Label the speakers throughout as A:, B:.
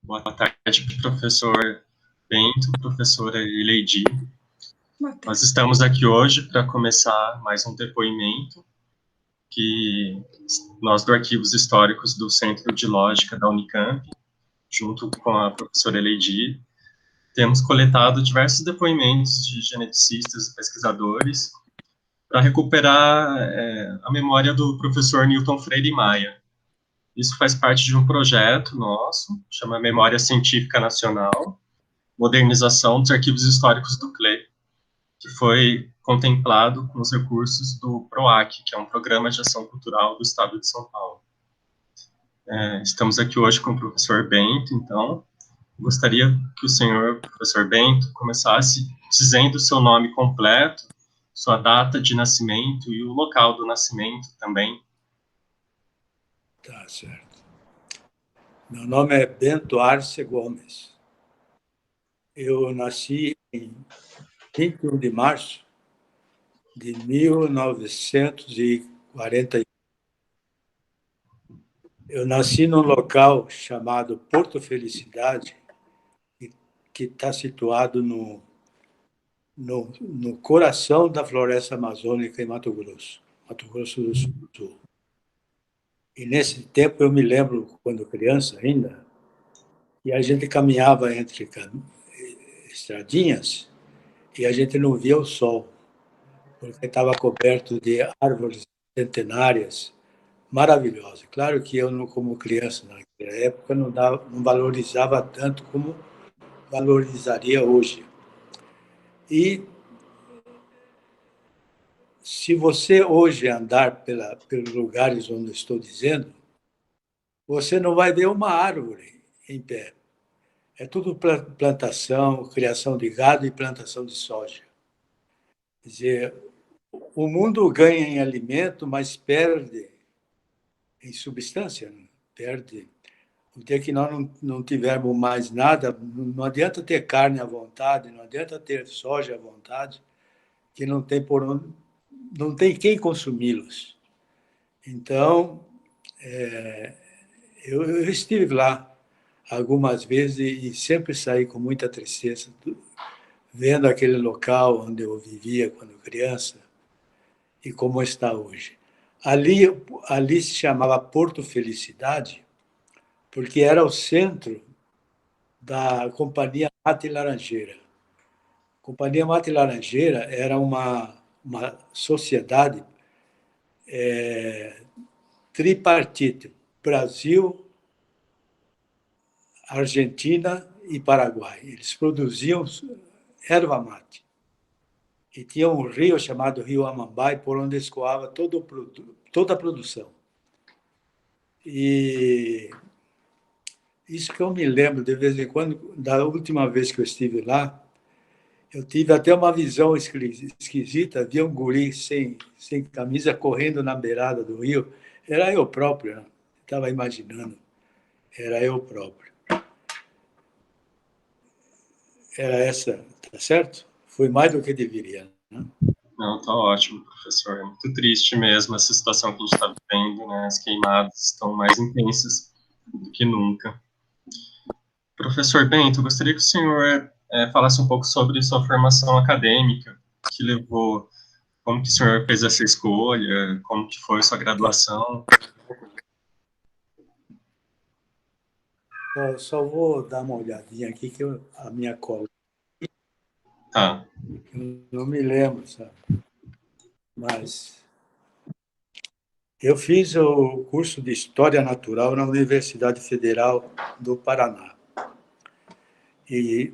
A: Boa tarde, professor Bento, professora Eleidi. Nós estamos aqui hoje para começar mais um depoimento que nós do Arquivos Históricos do Centro de Lógica da Unicamp, junto com a professora Eleidi, temos coletado diversos depoimentos de geneticistas e pesquisadores para recuperar a memória do professor Newton Freire Maia. Isso faz parte de um projeto nosso, chama Memória Científica Nacional, Modernização dos Arquivos Históricos do CLE, que foi contemplado com os recursos do PROAC, que é um programa de ação cultural do Estado de São Paulo. Estamos aqui hoje com o professor Bento, então, gostaria que o senhor, professor Bento, começasse dizendo o seu nome completo, sua data de nascimento e o local do nascimento também.
B: Tá certo. Meu nome é Bento Arce Gomes. Eu nasci em 21 de março de 1940. Eu nasci num local chamado Porto Felicidade, que está situado no coração da floresta amazônica em Mato Grosso do Sul. E nesse tempo eu me lembro, quando criança ainda, que a gente caminhava entre estradinhas e a gente não via o sol, porque estava coberto de árvores centenárias maravilhosas. Claro que eu, como criança naquela época, não valorizava tanto como valorizaria hoje. E se você hoje andar pelos lugares onde estou dizendo, você não vai ver uma árvore em pé. É tudo plantação, criação de gado e plantação de soja. Quer dizer, o mundo ganha em alimento, mas perde em substância. Perde. O dia que nós não tivermos mais nada, não adianta ter carne à vontade, não adianta ter soja à vontade, que não tem não tem quem consumi-los. Então, eu estive lá algumas vezes e sempre saí com muita tristeza, vendo aquele local onde eu vivia quando criança e como está hoje. Ali se chamava Porto Felicidade, porque era o centro da Companhia Mata e Laranjeira. A Companhia Mata e Laranjeira era uma sociedade tripartite: Brasil, Argentina e Paraguai. Eles produziam erva mate. E tinha um rio chamado Rio Amambai, por onde escoava toda a produção. E isso que eu me lembro, de vez em quando, da última vez que eu estive lá, eu tive até uma visão esquisita, havia um guri sem camisa correndo na beirada do rio. Era eu próprio, né? Estava imaginando. Era eu próprio. Era essa, tá certo? Foi mais do que deveria, né?
A: Não, tá ótimo, professor. É muito triste mesmo essa situação que a gente está vivendo, né? As queimadas estão mais intensas do que nunca. Professor Bento, eu gostaria que o senhor falasse um pouco sobre sua formação acadêmica, que levou, como que o senhor fez essa escolha, como que foi sua graduação.
B: Só vou dar uma olhadinha aqui, que a minha cola.
A: Tá.
B: Eu não me lembro, sabe? Mas eu fiz o curso de História Natural na Universidade Federal do Paraná. E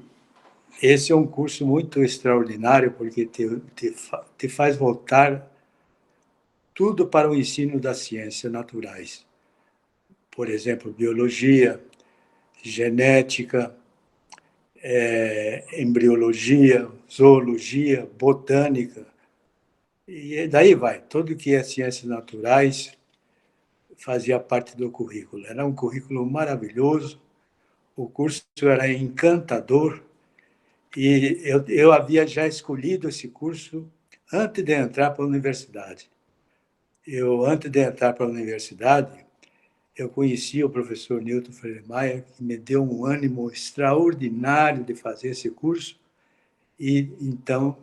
B: esse é um curso muito extraordinário, porque te faz voltar tudo para o ensino das ciências naturais. Por exemplo, biologia, genética, embriologia, zoologia, botânica, e daí vai. Tudo que é ciências naturais fazia parte do currículo. Era um currículo maravilhoso, o curso era encantador, e eu havia já escolhido esse curso antes de entrar para a universidade. Antes de entrar para a universidade, eu conheci o professor Newton Freire Maia, que me deu um ânimo extraordinário de fazer esse curso, e então,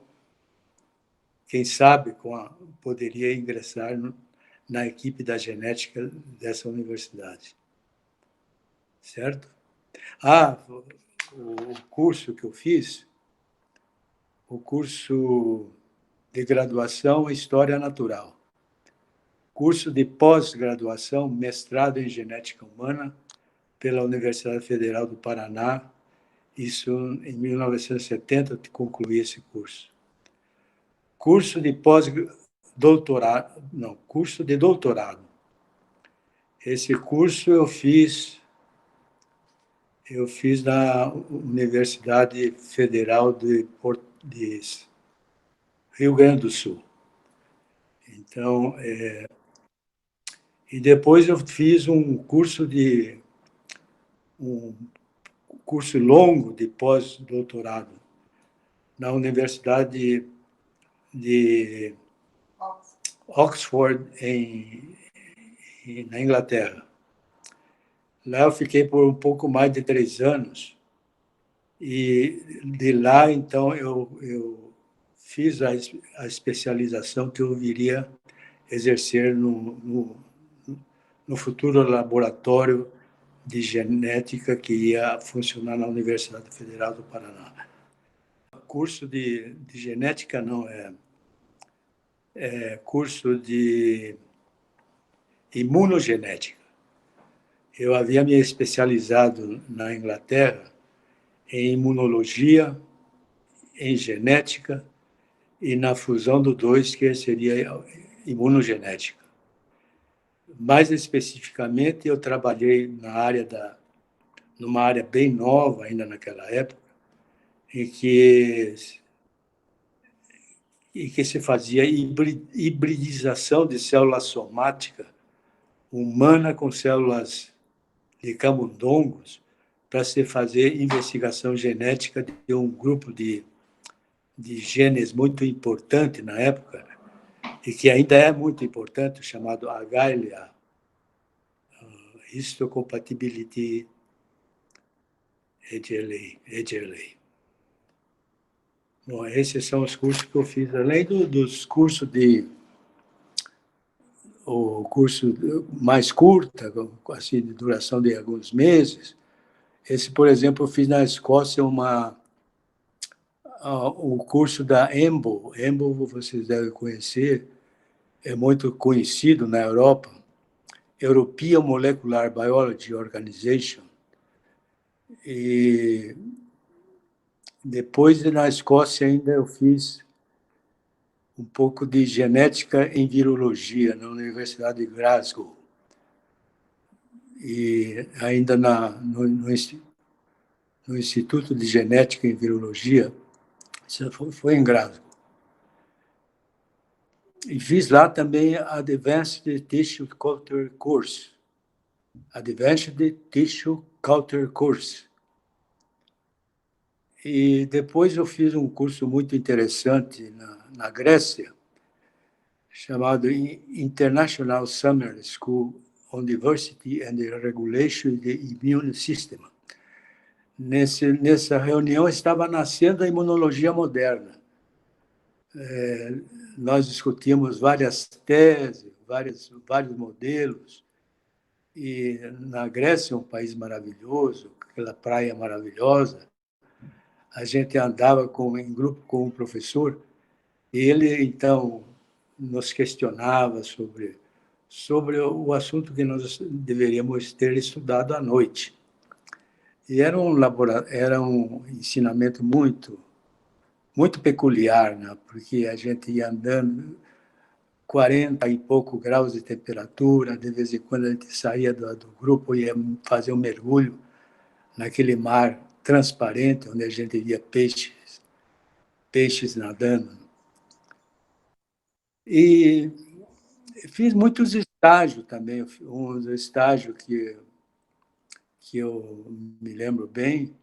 B: quem sabe, poderia ingressar na equipe da genética dessa universidade. Certo? O curso que eu fiz, o curso de graduação em História Natural, curso de pós-graduação, mestrado em Genética Humana, pela Universidade Federal do Paraná. Isso, em 1970, concluí esse curso. Curso de pós-doutorado, não, curso de doutorado. Esse curso eu fiz na Universidade Federal de Rio Grande do Sul. Então, e depois eu fiz um curso longo de pós-doutorado na Universidade de Oxford, na Inglaterra. Lá eu fiquei por um pouco mais de 3 anos, e de lá, então, eu fiz a especialização que eu viria exercer no futuro laboratório de genética que ia funcionar na Universidade Federal do Paraná. Curso de genética não, curso de imunogenética. Eu havia me especializado na Inglaterra em imunologia, em genética e na fusão do dois, que seria imunogenética. Mais especificamente, eu trabalhei numa área bem nova, ainda naquela época, em que se fazia hibridização de célula somática humana com células de camundongos, para se fazer investigação genética de um grupo de genes muito importante na época, e que ainda é muito importante, chamado HLA, Histocompatibility HLA. Bom, esses são os cursos que eu fiz, além dos cursos o curso mais curta, assim, de duração de alguns meses. Esse, por exemplo, eu fiz na Escócia o curso da EMBO. EMBO, vocês devem conhecer, é muito conhecido na Europa, European Molecular Biology Organization. E depois, na Escócia, ainda eu fiz um pouco de genética em virologia na Universidade de Glasgow. E ainda no Instituto de Genética em Virologia, isso foi em Glasgow. E fiz lá também a Advanced Tissue Culture Course. Advanced Tissue Culture Course. E depois eu fiz um curso muito interessante na Grécia, chamado International Summer School on Diversity and the Regulation of the Immune System. Nessa reunião estava nascendo a imunologia moderna. Nós discutimos várias teses, vários modelos, e na Grécia, um país maravilhoso, aquela praia maravilhosa, a gente andava em grupo com um professor, e ele, então, nos questionava sobre o assunto que nós deveríamos ter estudado à noite. E era um ensinamento muito, muito peculiar, né? Porque a gente ia andando 40 e pouco graus de temperatura, de vez em quando a gente saía do grupo e ia fazer um mergulho naquele mar transparente, onde a gente via peixes nadando. E fiz muitos estágios também. Um estágio que eu me lembro bem,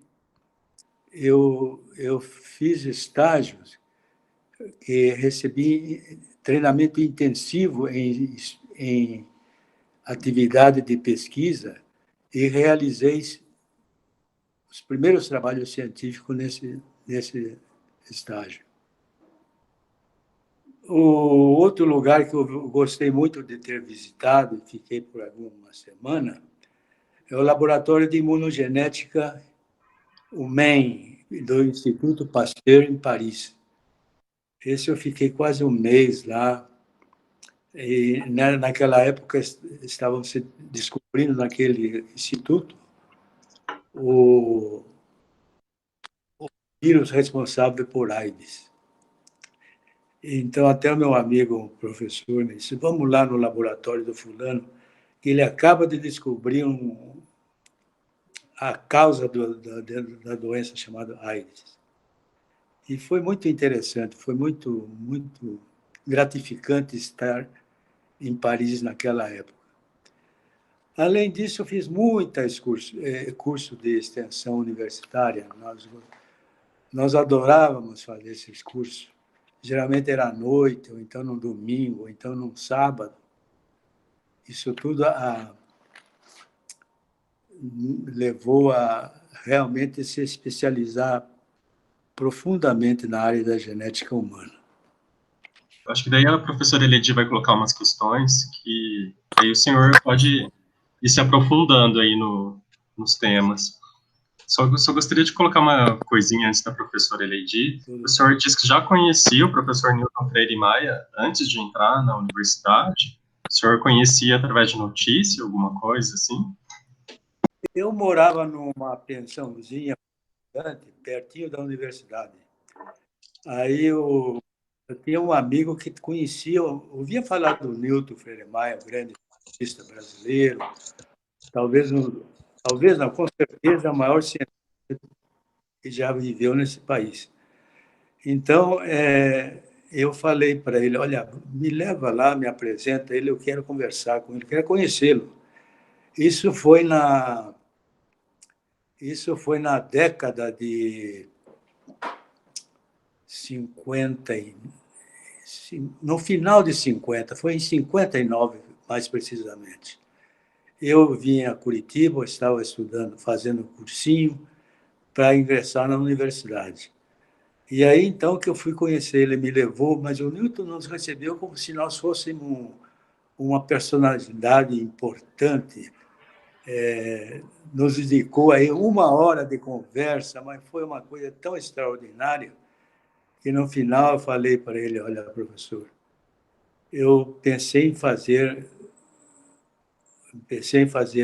B: eu fiz estágios que recebi treinamento intensivo em atividade de pesquisa e realizei os primeiros trabalhos científicos nesse estágio. O outro lugar que eu gostei muito de ter visitado, e fiquei por alguma semana, é o Laboratório de Imunogenética, o MEN, do Instituto Pasteur, em Paris. Esse eu fiquei quase um mês lá, e naquela época estavam se descobrindo naquele instituto o vírus responsável por AIDS. Então, até o meu amigo, o professor, me disse, vamos lá no laboratório do fulano, que ele acaba de descobrir a causa da doença chamada AIDS. E foi muito interessante, foi muito gratificante estar em Paris naquela época. Além disso, eu fiz muitos curso de extensão universitária. Nós adorávamos fazer esses cursos. Geralmente era à noite, ou então no domingo, ou então no sábado. Isso tudo levou a realmente se especializar profundamente na área da genética humana.
A: Acho que daí a professora Eledi vai colocar umas questões que aí o senhor pode ir se aprofundando aí nos temas. Só gostaria de colocar uma coisinha antes da professora Eledi. O senhor disse que já conhecia o professor Newton Freire Maia antes de entrar na universidade? O senhor conhecia através de notícia, alguma coisa assim?
B: Eu morava numa pensãozinha pertinho da universidade. Aí eu tinha um amigo que conhecia, ouvia falar do Newton Freire Maia, grande cientista brasileiro, talvez não, com certeza, o maior cientista que já viveu nesse país. Então, eu falei para ele, olha, me leva lá, me apresenta ele, eu quero conversar com ele, quero conhecê-lo. Isso foi na década de 50, no final de 50, foi em 59, mais precisamente. Eu vim a Curitiba, estava estudando, fazendo cursinho para ingressar na universidade. E aí, então, que eu fui conhecer, ele me levou, mas o Newton nos recebeu como se nós fôssemos uma personalidade importante. Nos dedicou aí 1 hora de conversa, mas foi uma coisa tão extraordinária que, no final, eu falei para ele, olha, professor, eu pensei em fazer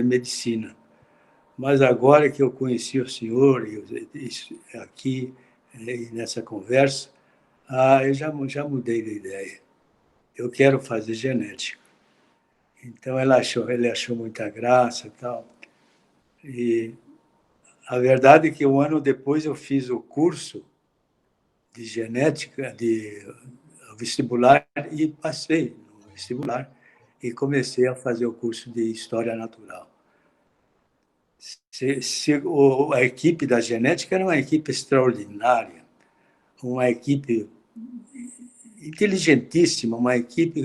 B: medicina, mas agora que eu conheci o senhor aqui nessa conversa, eu já mudei de ideia. Eu quero fazer genética. Então ele achou muita graça e tal. E a verdade é que 1 ano depois eu fiz o curso de genética, de vestibular, e passei no vestibular e comecei a fazer o curso de História Natural. A equipe da genética era uma equipe extraordinária, uma equipe inteligentíssima, uma equipe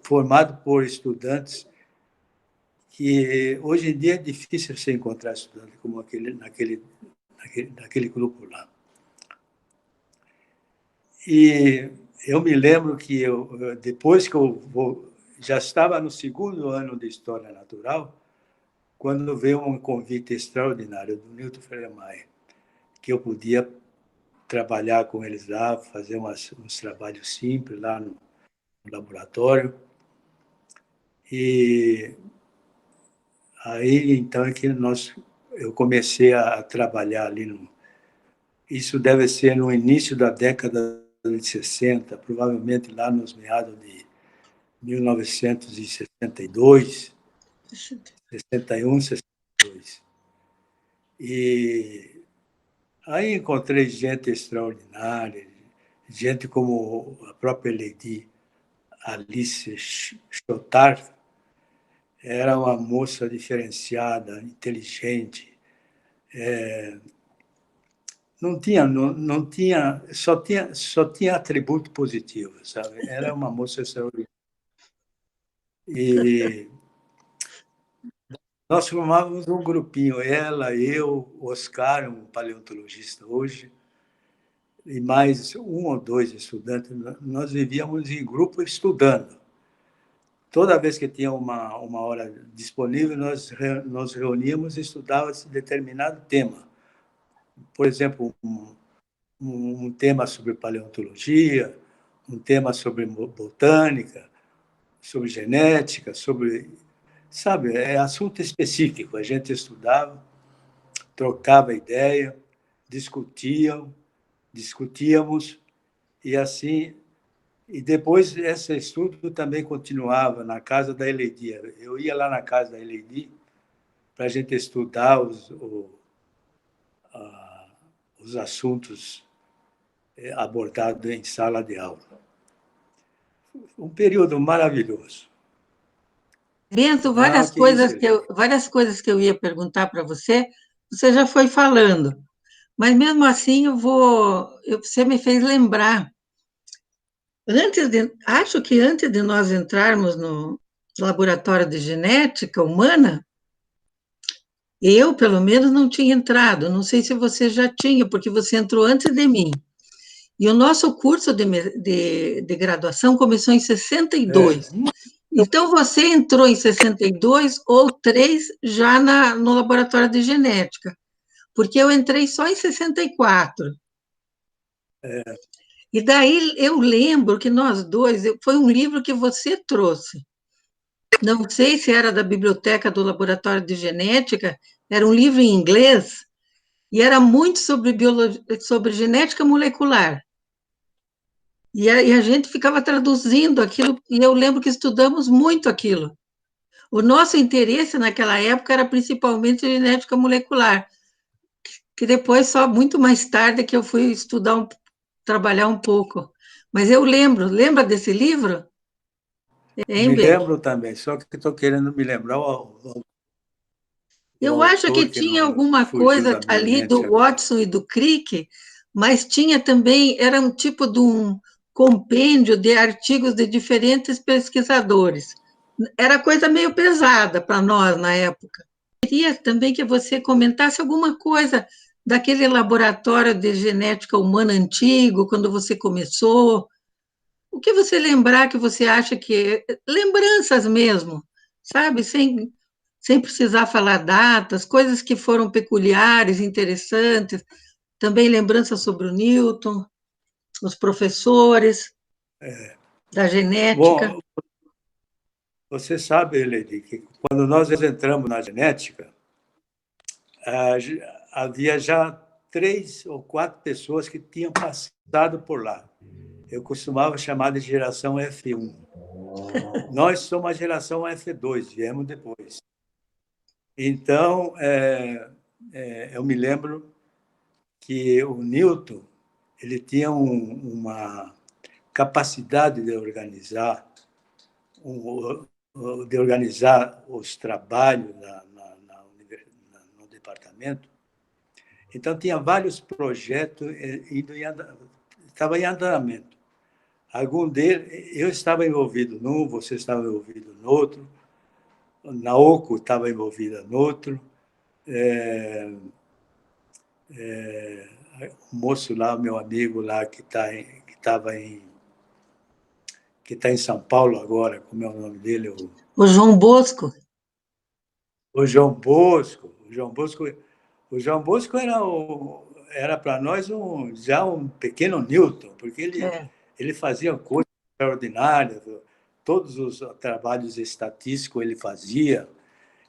B: formada por estudantes que hoje em dia é difícil você encontrar estudante como naquele grupo lá. E eu me lembro que depois que já estava no 2º ano de História Natural, quando veio um convite extraordinário do Newton Freire Maia, que eu podia trabalhar com eles lá, fazer uns trabalhos simples lá no laboratório. E aí, então, é que eu comecei a trabalhar ali. Isso deve ser no início da década de 60, provavelmente lá nos meados de 1962, 61, 62. E aí encontrei gente extraordinária, gente como a própria Lady Alice Chotard, era uma moça diferenciada, inteligente, só tinha atributo positivo, sabe? Era uma moça extraordinária. E nós formávamos um grupinho, ela, eu, Oscar, um paleontologista hoje, e mais um ou dois estudantes. Nós vivíamos em grupo estudando. Toda vez que tinha uma hora disponível, nós nos reuníamos e estudávamos determinado tema. Por exemplo, um tema sobre paleontologia, um tema sobre botânica, sobre genética, sobre... Sabe, é assunto específico. A gente estudava, trocava ideia, discutíamos, e assim... E depois esse estudo também continuava na casa da Eleidi. Eu ia lá na casa da Eleidi para a gente estudar os assuntos abordados em sala de aula. Um período maravilhoso.
C: Bento, várias coisas que eu ia perguntar para você, você já foi falando. Mas mesmo assim você me fez lembrar. Acho que antes de nós entrarmos no laboratório de genética humana, eu, pelo menos, não tinha entrado. Não sei se você já tinha, porque você entrou antes de mim. E o nosso curso de graduação começou em 62. Então, você entrou em 62 ou 3 já no laboratório de genética, porque eu entrei só em 64. E daí eu lembro que nós dois, foi um livro que você trouxe. Não sei se era da biblioteca do laboratório de genética, era um livro em inglês, e era muito sobre genética molecular. E a gente ficava traduzindo aquilo, e eu lembro que estudamos muito aquilo. O nosso interesse naquela época era principalmente genética molecular, que depois, só muito mais tarde, que eu fui trabalhar um pouco. Mas eu lembra desse livro?
B: Me lembro também, só que estou querendo me lembrar
C: eu acho que tinha alguma coisa ali do Watson e do Crick, mas tinha também, era um tipo de um compêndio de artigos de diferentes pesquisadores. Era coisa meio pesada para nós na época. Eu queria também que você comentasse alguma coisa daquele laboratório de genética humana antigo, quando você começou. O que você lembrar que você acha que... Lembranças mesmo, sabe? Sem precisar falar datas, coisas que foram peculiares, interessantes. Também lembranças sobre o Newton, os professores da genética.
B: Bom, você sabe, Eleni, que quando nós entramos na genética, havia já 3 ou 4 pessoas que tinham passado por lá. Eu costumava chamar de geração F1. Nós somos a geração F2, viemos depois. Então, eu me lembro que o Newton ele tinha uma capacidade de organizar os trabalhos no departamento. Então, tinha vários projetos, estava em andamento. Algum deles, eu estava envolvido num, você estava envolvido no outro, Naoko estava envolvida no outro, o moço lá, meu amigo lá, que está em São Paulo agora, como é o nome dele?
C: O João Bosco.
B: O João Bosco. O João Bosco era para nós já um pequeno Newton, porque ele fazia coisas extraordinárias, todos os trabalhos estatísticos ele fazia,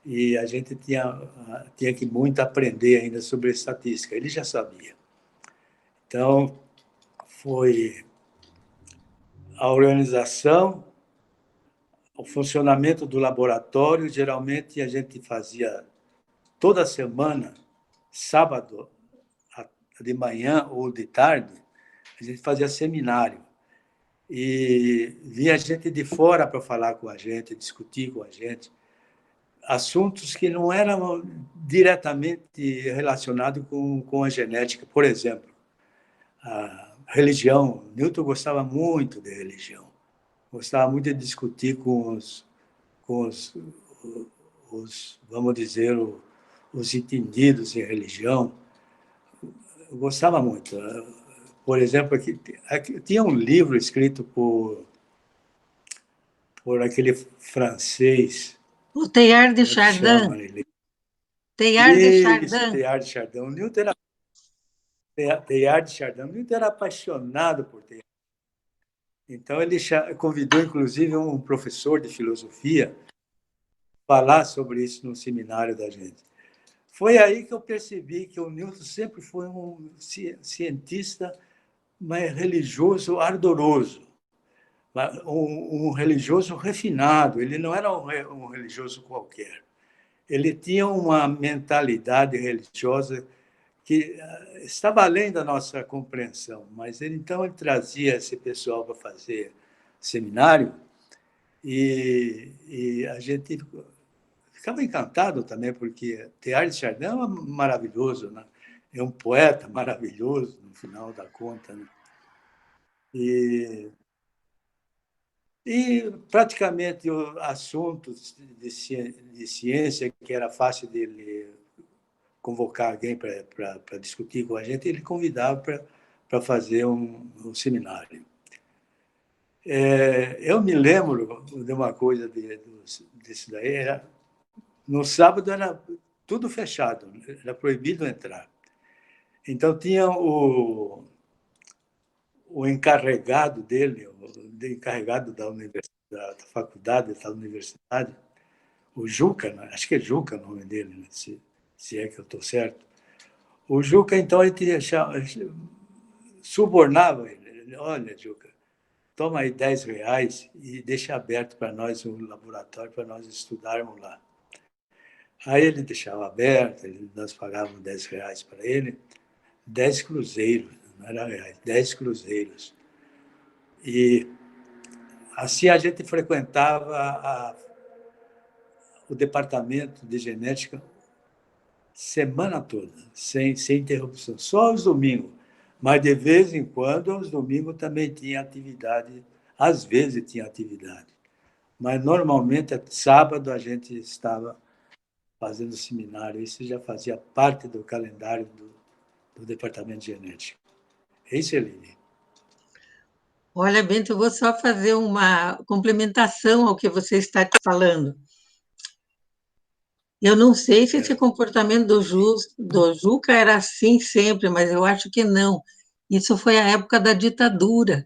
B: e a gente tinha que muito aprender ainda sobre estatística. Ele já sabia. Então, foi a organização, o funcionamento do laboratório. Geralmente, a gente fazia toda semana, sábado de manhã ou de tarde, a gente fazia seminário. E vinha gente de fora para falar com a gente, discutir com a gente, assuntos que não eram diretamente relacionados com a genética. Por exemplo, a religião. Newton gostava muito de religião. Gostava muito de discutir com com vamos dizer, os entendidos em religião. Eu gostava muito. Por exemplo, aqui tinha um livro escrito por aquele francês.
C: O Teilhard de
B: Como é que
C: Chardin.
B: chama ele?
C: Teilhard de
B: Isso,
C: Chardin.
B: Teilhard de Chardin. O Newton era Teilhard de Chardin. O Newton era apaixonado por Teilhard. Então, ele convidou, inclusive, um professor de filosofia falar sobre isso no seminário da gente. Foi aí que eu percebi que o Newton sempre foi um cientista, mas religioso ardoroso, um religioso refinado. Ele não era um religioso qualquer. Ele tinha uma mentalidade religiosa que estava além da nossa compreensão, mas então ele trazia esse pessoal para fazer seminário e a gente ficava encantado também, porque Teilhard de Chardin é maravilhoso, né? É um poeta maravilhoso, no final da conta. Né? E praticamente assuntos de ciência, que era fácil dele convocar alguém para discutir com a gente, ele convidava para fazer um seminário. Eu me lembro de uma coisa desse daí, no sábado era tudo fechado, era proibido entrar. Então tinha o encarregado dele, o encarregado da faculdade, da universidade, o Juca, né? Acho que é Juca o nome dele, né? se é que eu estou certo. O Juca, então, ele subornava ele. Olha, Juca, toma aí R$10 e deixa aberto para nós um laboratório para nós estudarmos lá. Aí ele deixava aberto, nós pagávamos R$10 para ele, 10 cruzeiros, não era reais, 10 cruzeiros. E assim a gente frequentava o departamento de genética semana toda, sem interrupção, só os domingos. Mas, de vez em quando, aos domingos também tinha atividade, às vezes tinha atividade. Mas, normalmente, sábado, a gente estava fazendo seminário, isso já fazia parte do calendário do Departamento de Genética. É isso, Eline.
C: Olha, Bento, eu vou só fazer uma complementação ao que você está te falando. Eu não sei se esse comportamento do Juca era assim sempre, mas eu acho que não. Isso foi a época da ditadura.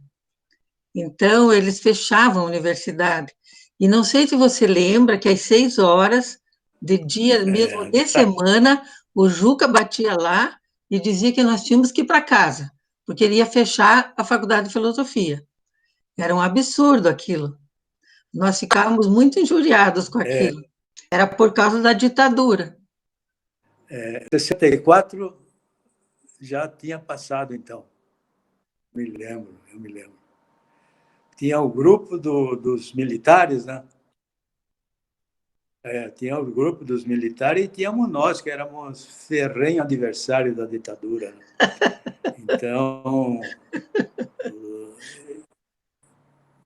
C: Então, eles fechavam a universidade. E não sei se você lembra que às 6 horas de dia mesmo de semana, o Juca batia lá e dizia que nós tínhamos que ir para casa, porque ele ia fechar a faculdade de filosofia. Era um absurdo aquilo. Nós ficávamos muito injuriados com aquilo. Era por causa da ditadura.
B: 64 já tinha passado, então. Eu me lembro. Tinha o grupo dos militares, né? Tinha o grupo dos militares e tínhamos nós, que éramos ferrenho adversário da ditadura. Né? Então,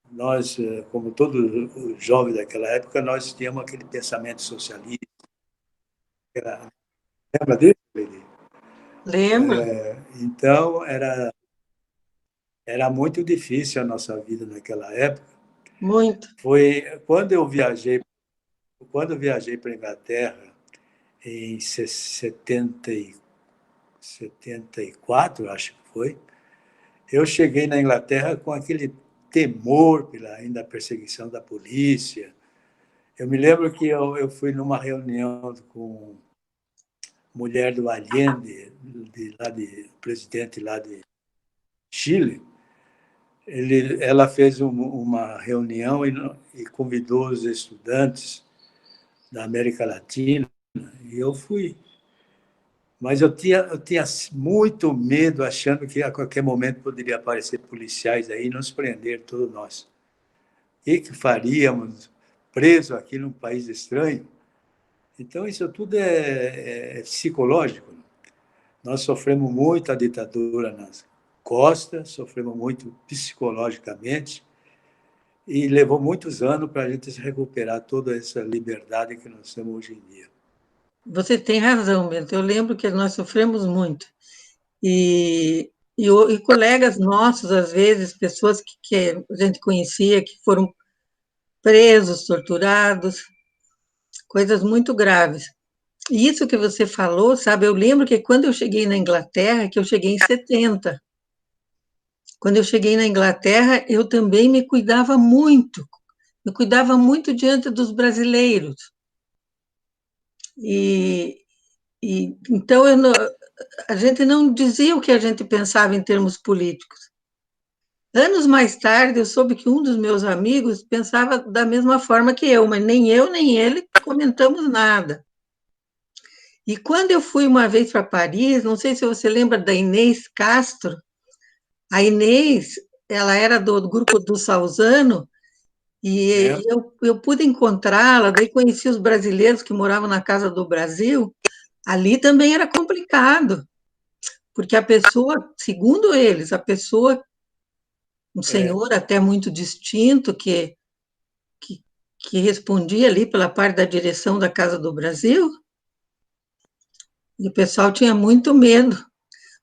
B: nós, como todos os jovens daquela época, nós tínhamos aquele pensamento socialista. Lembra dele?
C: Lembro.
B: Então, era muito difícil a nossa vida naquela época.
C: Muito.
B: Foi quando eu viajei para a Inglaterra, em 74, acho que foi, eu cheguei na Inglaterra com aquele temor pela ainda perseguição da polícia. Eu me lembro que eu fui numa reunião com mulher do Allende, presidente lá de Chile. Ela fez uma reunião e convidou os estudantes da América Latina, e eu fui. Mas eu tinha muito medo, achando que a qualquer momento poderia aparecer policiais aí e nos prender todos nós. O que faríamos preso aqui num país estranho? Então, isso tudo é psicológico. Nós sofremos muito a ditadura nas costas, sofremos muito psicologicamente, e levou muitos anos para a gente se recuperar toda essa liberdade que nós temos hoje em dia.
C: Você tem razão, Bento. Eu lembro que nós sofremos muito. E colegas nossos, às vezes, pessoas que a gente conhecia, que foram presos, torturados, coisas muito graves. E isso que você falou, sabe, eu lembro que quando eu cheguei na Inglaterra, que eu cheguei em 70, quando eu cheguei na Inglaterra, eu também me cuidava muito diante dos brasileiros. Então, a gente não dizia o que a gente pensava em termos políticos. Anos mais tarde, eu soube que um dos meus amigos pensava da mesma forma que eu, mas nem eu nem ele comentamos nada. E quando eu fui uma vez para Paris, não sei se você lembra da Inês Castro, a Inês, ela era do grupo do Salzano, e eu pude encontrá-la, daí conheci os brasileiros que moravam na Casa do Brasil. Ali também era complicado, porque a pessoa, segundo eles, um senhor até muito distinto, que respondia ali pela parte da direção da Casa do Brasil, e o pessoal tinha muito medo,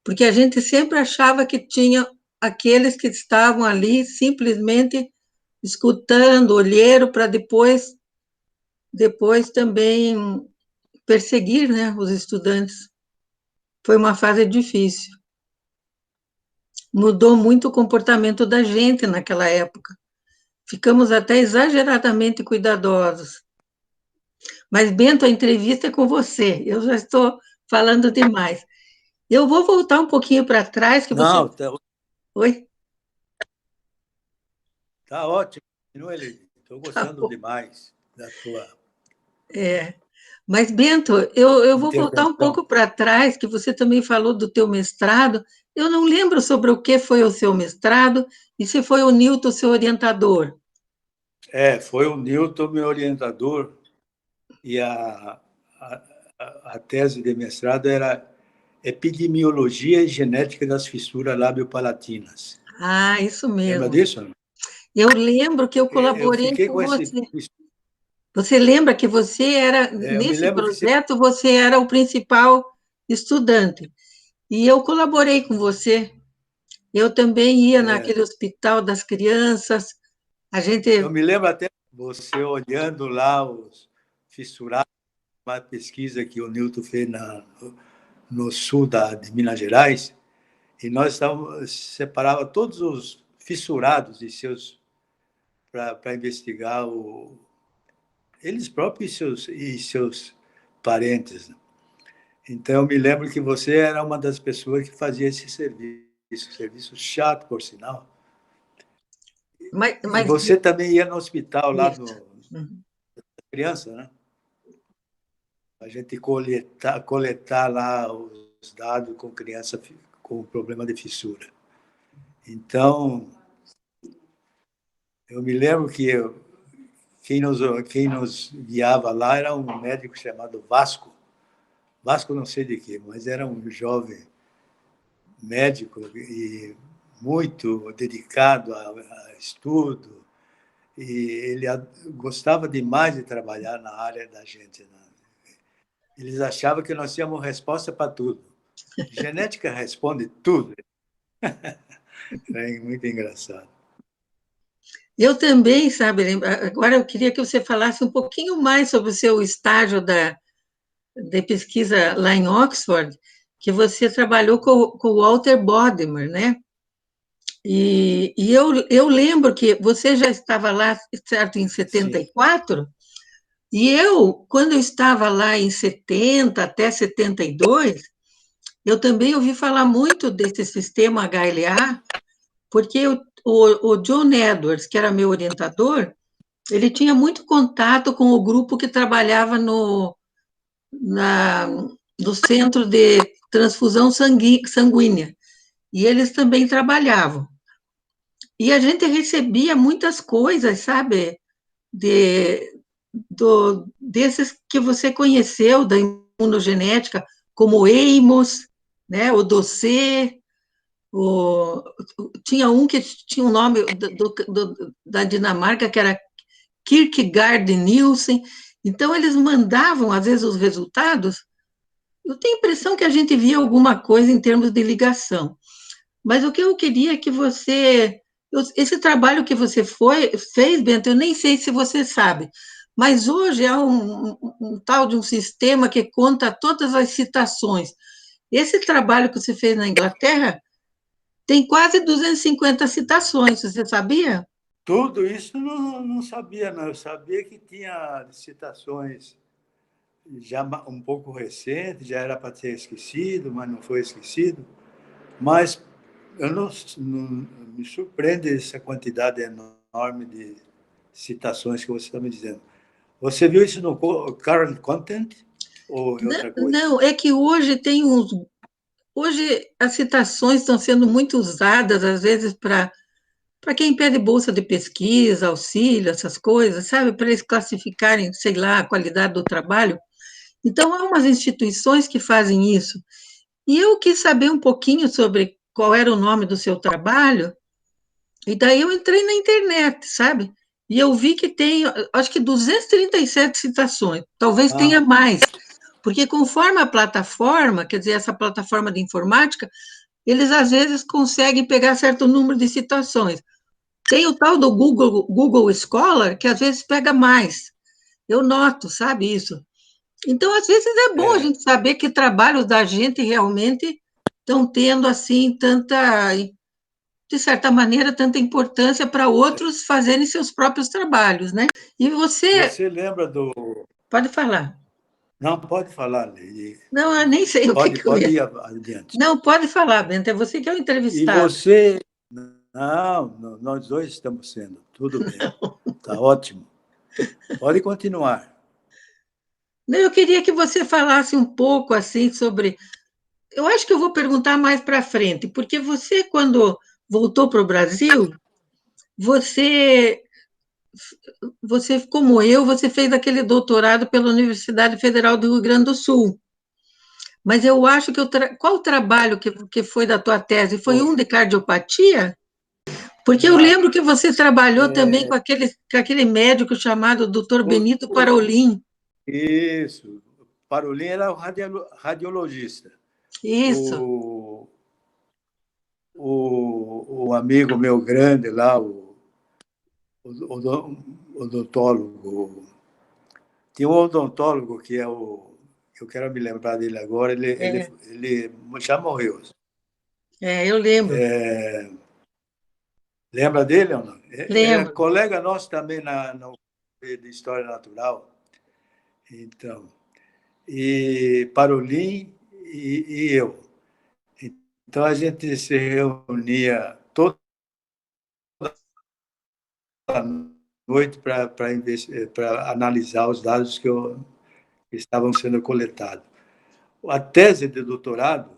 C: porque a gente sempre achava que tinha aqueles que estavam ali simplesmente escutando, olheiro, para depois também perseguir, né, os estudantes. Foi uma fase difícil. Mudou muito o comportamento da gente naquela época. Ficamos até exageradamente cuidadosos. Mas, Bento, a entrevista é com você. Eu já estou falando demais. Eu vou voltar um pouquinho para trás.
B: Não,
C: Oi?
B: Está ótimo. Estou gostando demais da tua...
C: Mas, Bento, eu vou voltar um pouco para trás, que você também falou do teu mestrado. Eu não lembro sobre o que foi o seu mestrado e se foi o Newton seu orientador.
B: Foi o Newton meu orientador, e a tese de mestrado era Epidemiologia e Genética das Fissuras Lábio-Palatinas.
C: Ah, isso mesmo.
B: Lembra disso?
C: Eu lembro que eu colaborei com você. Você lembra que você era, nesse projeto, você era o principal estudante. E eu colaborei com você. Eu também ia naquele hospital das crianças.
B: Eu me lembro até você olhando lá os fissurados, uma pesquisa que o Newton fez no sul de Minas Gerais, e nós separava todos os fissurados para investigar eles próprios e seus parentes. Então, eu me lembro que você era uma das pessoas que fazia esse serviço chato, por sinal. E você também ia no hospital lá da criança, né? A gente coletar lá os dados com criança com problema de fissura. Então, eu me lembro que quem nos guiava lá era um médico chamado Vasco. Vasco não sei de quê, mas era um jovem médico e muito dedicado a estudo, e ele gostava demais de trabalhar na área da gente, né? Eles achavam que nós tínhamos resposta para tudo. Genética responde tudo. É muito engraçado.
C: Eu também, sabe, agora eu queria que você falasse um pouquinho mais sobre o seu estágio de pesquisa lá em Oxford, que você trabalhou com o Walter Bodmer, né? E eu lembro que você já estava lá, certo, em 74, sim. E quando eu estava lá em 70 até 72, eu também ouvi falar muito desse sistema HLA, porque o John Edwards, que era meu orientador, ele tinha muito contato com o grupo que trabalhava no Centro de Transfusão Sanguínea, e eles também trabalhavam. E a gente recebia muitas coisas, sabe, desses que você conheceu, da imunogenética, como o EIMOS, né, o dossiê, Tinha um que tinha um nome da Dinamarca, que era Kierkegaard Nielsen. Então, eles mandavam, às vezes, os resultados. Eu tenho a impressão que a gente via alguma coisa em termos de ligação. Mas o que eu queria é que você... Esse trabalho que você fez, Bento, eu nem sei se você sabe, mas hoje há um tal de um sistema que conta todas as citações. Esse trabalho que você fez na Inglaterra tem quase 250 citações, você sabia?
B: Tudo isso não sabia, não. Eu sabia que tinha citações já um pouco recentes, já era para ter esquecido, mas não foi esquecido. Mas eu não me surpreende essa quantidade enorme de citações que você está me dizendo. Você viu isso no Current Content ou em outra coisa?
C: Não, é que hoje tem uns... Hoje as citações estão sendo muito usadas, às vezes, para quem pede bolsa de pesquisa, auxílio, essas coisas, sabe? Para eles classificarem, sei lá, a qualidade do trabalho. Então, há umas instituições que fazem isso. E eu quis saber um pouquinho sobre qual era o nome do seu trabalho, e daí eu entrei na internet, sabe? E eu vi que tem, acho que 237 citações, talvez tenha mais, porque conforme a plataforma, quer dizer, essa plataforma de informática, eles às vezes conseguem pegar certo número de citações. Tem o tal do Google Scholar, que às vezes pega mais. Eu noto, sabe isso? Então, às vezes é bom a gente saber que trabalhos da gente realmente estão tendo, assim, tanta, de certa maneira, tanta importância para outros fazerem seus próprios trabalhos, né? E você...
B: Você lembra do...
C: Pode falar.
B: Não, pode falar, Lili.
C: Não, eu nem sei o que eu
B: Pode
C: ia...
B: ir adiante.
C: Não, pode falar, Bento, é você que é o entrevistado.
B: E você... Não, nós dois estamos sendo. Tudo bem. Está ótimo. Pode continuar.
C: Eu queria que você falasse um pouco, assim, sobre... Eu acho que eu vou perguntar mais para frente, porque você, quando voltou para o Brasil, você, como eu, você fez aquele doutorado pela Universidade Federal do Rio Grande do Sul. Mas eu acho que qual o trabalho que foi da tua tese? Foi um de cardiopatia? Porque eu lembro que você trabalhou também com aquele médico chamado Dr. Benito Parolin.
B: Isso. Parolin era o radiologista.
C: Isso.
B: O amigo meu grande lá, o odontólogo. Tinha um odontólogo que é o... Eu quero me lembrar dele agora, ele já morreu.
C: Eu lembro.
B: Lembra dele ou não?
C: Lembro.
B: É colega nosso também na de História Natural. Então, e Parolin e eu. Então, a gente se reunia toda noite para analisar os dados que estavam sendo coletados. A tese de doutorado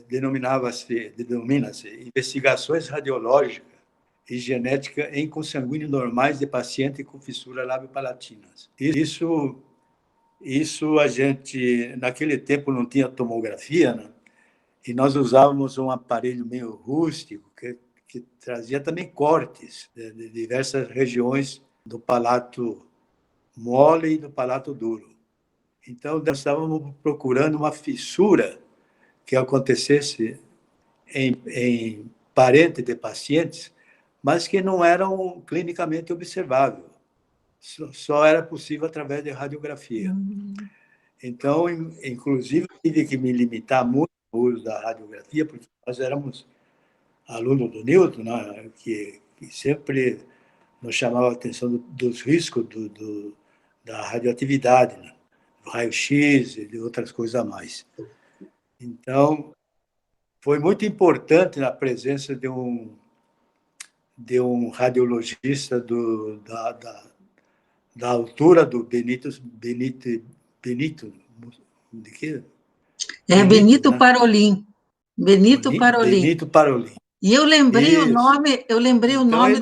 B: denomina-se Investigações Radiológicas e Genética em consanguíneos normais de pacientes com fissura lábio-palatinas. Isso a gente, naquele tempo, não tinha tomografia, né? E nós usávamos um aparelho meio rústico que trazia também cortes de diversas regiões do palato mole e do palato duro. Então, nós estávamos procurando uma fissura que acontecesse em parentes de pacientes, mas que não eram clinicamente observáveis. Só era possível através de radiografia. Então, inclusive, tive que me limitar muito ao uso da radiografia, porque nós éramos alunos do Newton, né, que sempre nos chamava a atenção dos riscos da radioatividade, né, do raio-x e de outras coisas a mais. Então, foi muito importante a presença de um radiologista da altura do Benito, de quê?
C: Benito, né?
B: Benito Parolin.
C: E eu lembrei o nome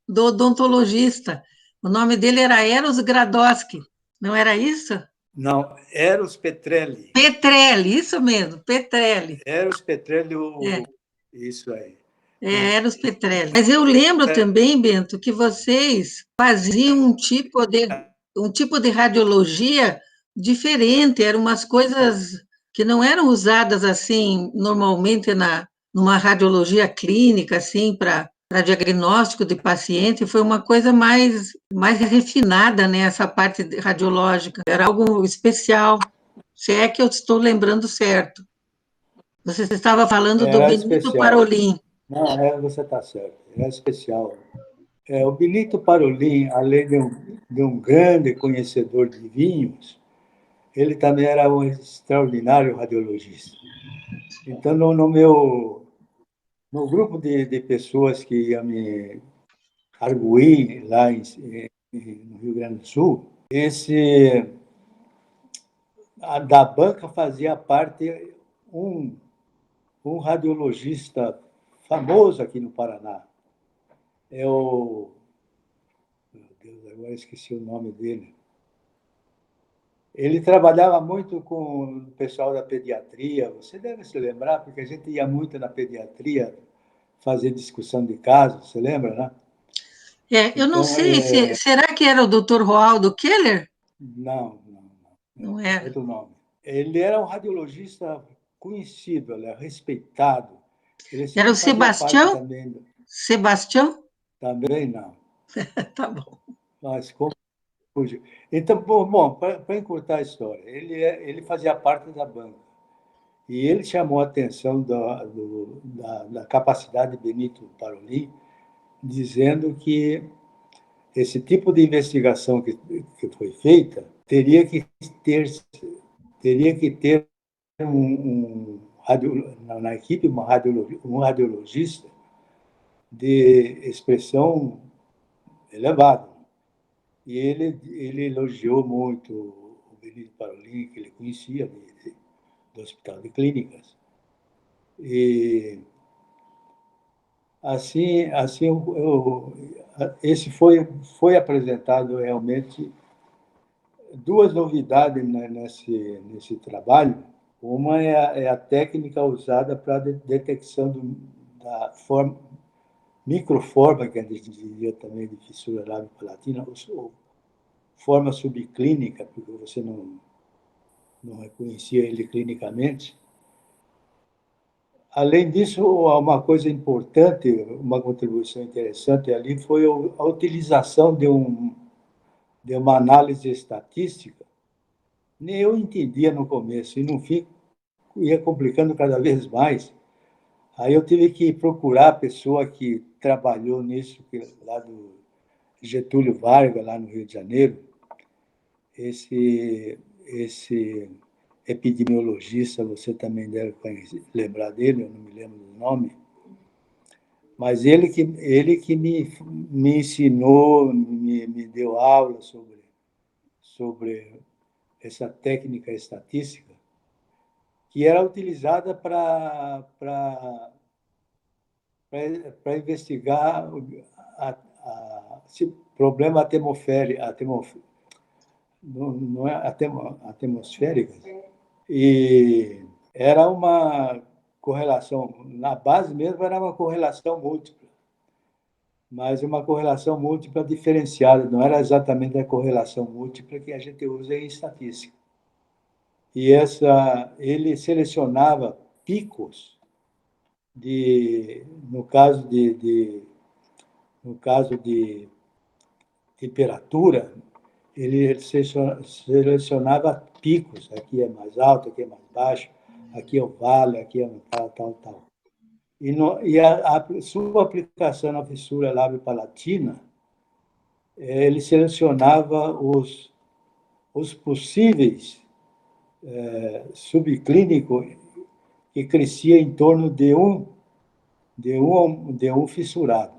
C: do odontologista. O nome dele era Eros Gradowski, não era isso?
B: Não, Eros Petrelli.
C: Petrelli, isso mesmo, Petrelli.
B: Eros Petrelli, isso aí.
C: Eros Petrelli. Mas eu lembro também, Bento, que vocês faziam um tipo de radiologia diferente, eram umas coisas que não eram usadas assim normalmente numa radiologia clínica, assim, para diagnóstico de paciente, foi uma coisa mais refinada, né, essa parte radiológica. Era algo especial, se é que eu estou lembrando certo. Você estava falando do
B: Era
C: Benito
B: especial.
C: Parolin.
B: Não, você está certo, era especial. O Benito Parolin, além de um grande conhecedor de vinhos, ele também era um extraordinário radiologista. Então, no grupo de pessoas que ia me arguir lá no Rio Grande do Sul, da banca fazia parte um radiologista famoso aqui no Paraná. Meu Deus, agora esqueci o nome dele. Ele trabalhava muito com o pessoal da pediatria. Você deve se lembrar, porque a gente ia muito na pediatria fazer discussão de casos, você lembra, né?
C: Eu não sei, será que era o Dr. Roaldo Keller?
B: Não.
C: Não é.
B: Outro nome. Ele era um radiologista conhecido, ele era respeitado. Ele
C: Era o Sebastião?
B: Também.
C: Sebastião?
B: Também não.
C: Tá bom.
B: Mas como fugiu. Então, bom, para encurtar a história, ele fazia parte da banca. E ele chamou a atenção da capacidade de Benito Parolin, dizendo que esse tipo de investigação que foi feita teria que ter na equipe um radiologista de expressão elevada. E ele elogiou muito o Benito Parolin, que ele conhecia do Hospital de Clínicas. E assim esse foi apresentado realmente duas novidades nesse trabalho. Uma é a técnica usada para detecção da microforma, que a gente diria também de fissura lábio-palatina, ou forma subclínica, porque você não reconhecia ele clinicamente. Além disso, uma coisa importante, uma contribuição interessante ali foi a utilização de uma análise estatística. Nem eu entendia no começo, e no fim ia complicando cada vez mais. Aí eu tive que procurar a pessoa que trabalhou nisso, lá do Getúlio Vargas, lá no Rio de Janeiro, esse epidemiologista, você também deve lembrar dele, eu não me lembro do nome, mas ele que me ensinou, me deu aula sobre essa técnica estatística, que era utilizada para investigar problema atmosférica. E era uma correlação, na base mesmo era uma correlação múltipla, mas uma correlação múltipla diferenciada, não era exatamente a correlação múltipla que a gente usa em estatística. E ele selecionava picos no caso de temperatura, ele selecionava picos, aqui é mais alto, aqui é mais baixo, aqui é o vale, aqui é tal. E a sua aplicação na fissura lábio-palatina, ele selecionava os possíveis subclínicos que crescia em torno de um fissurado.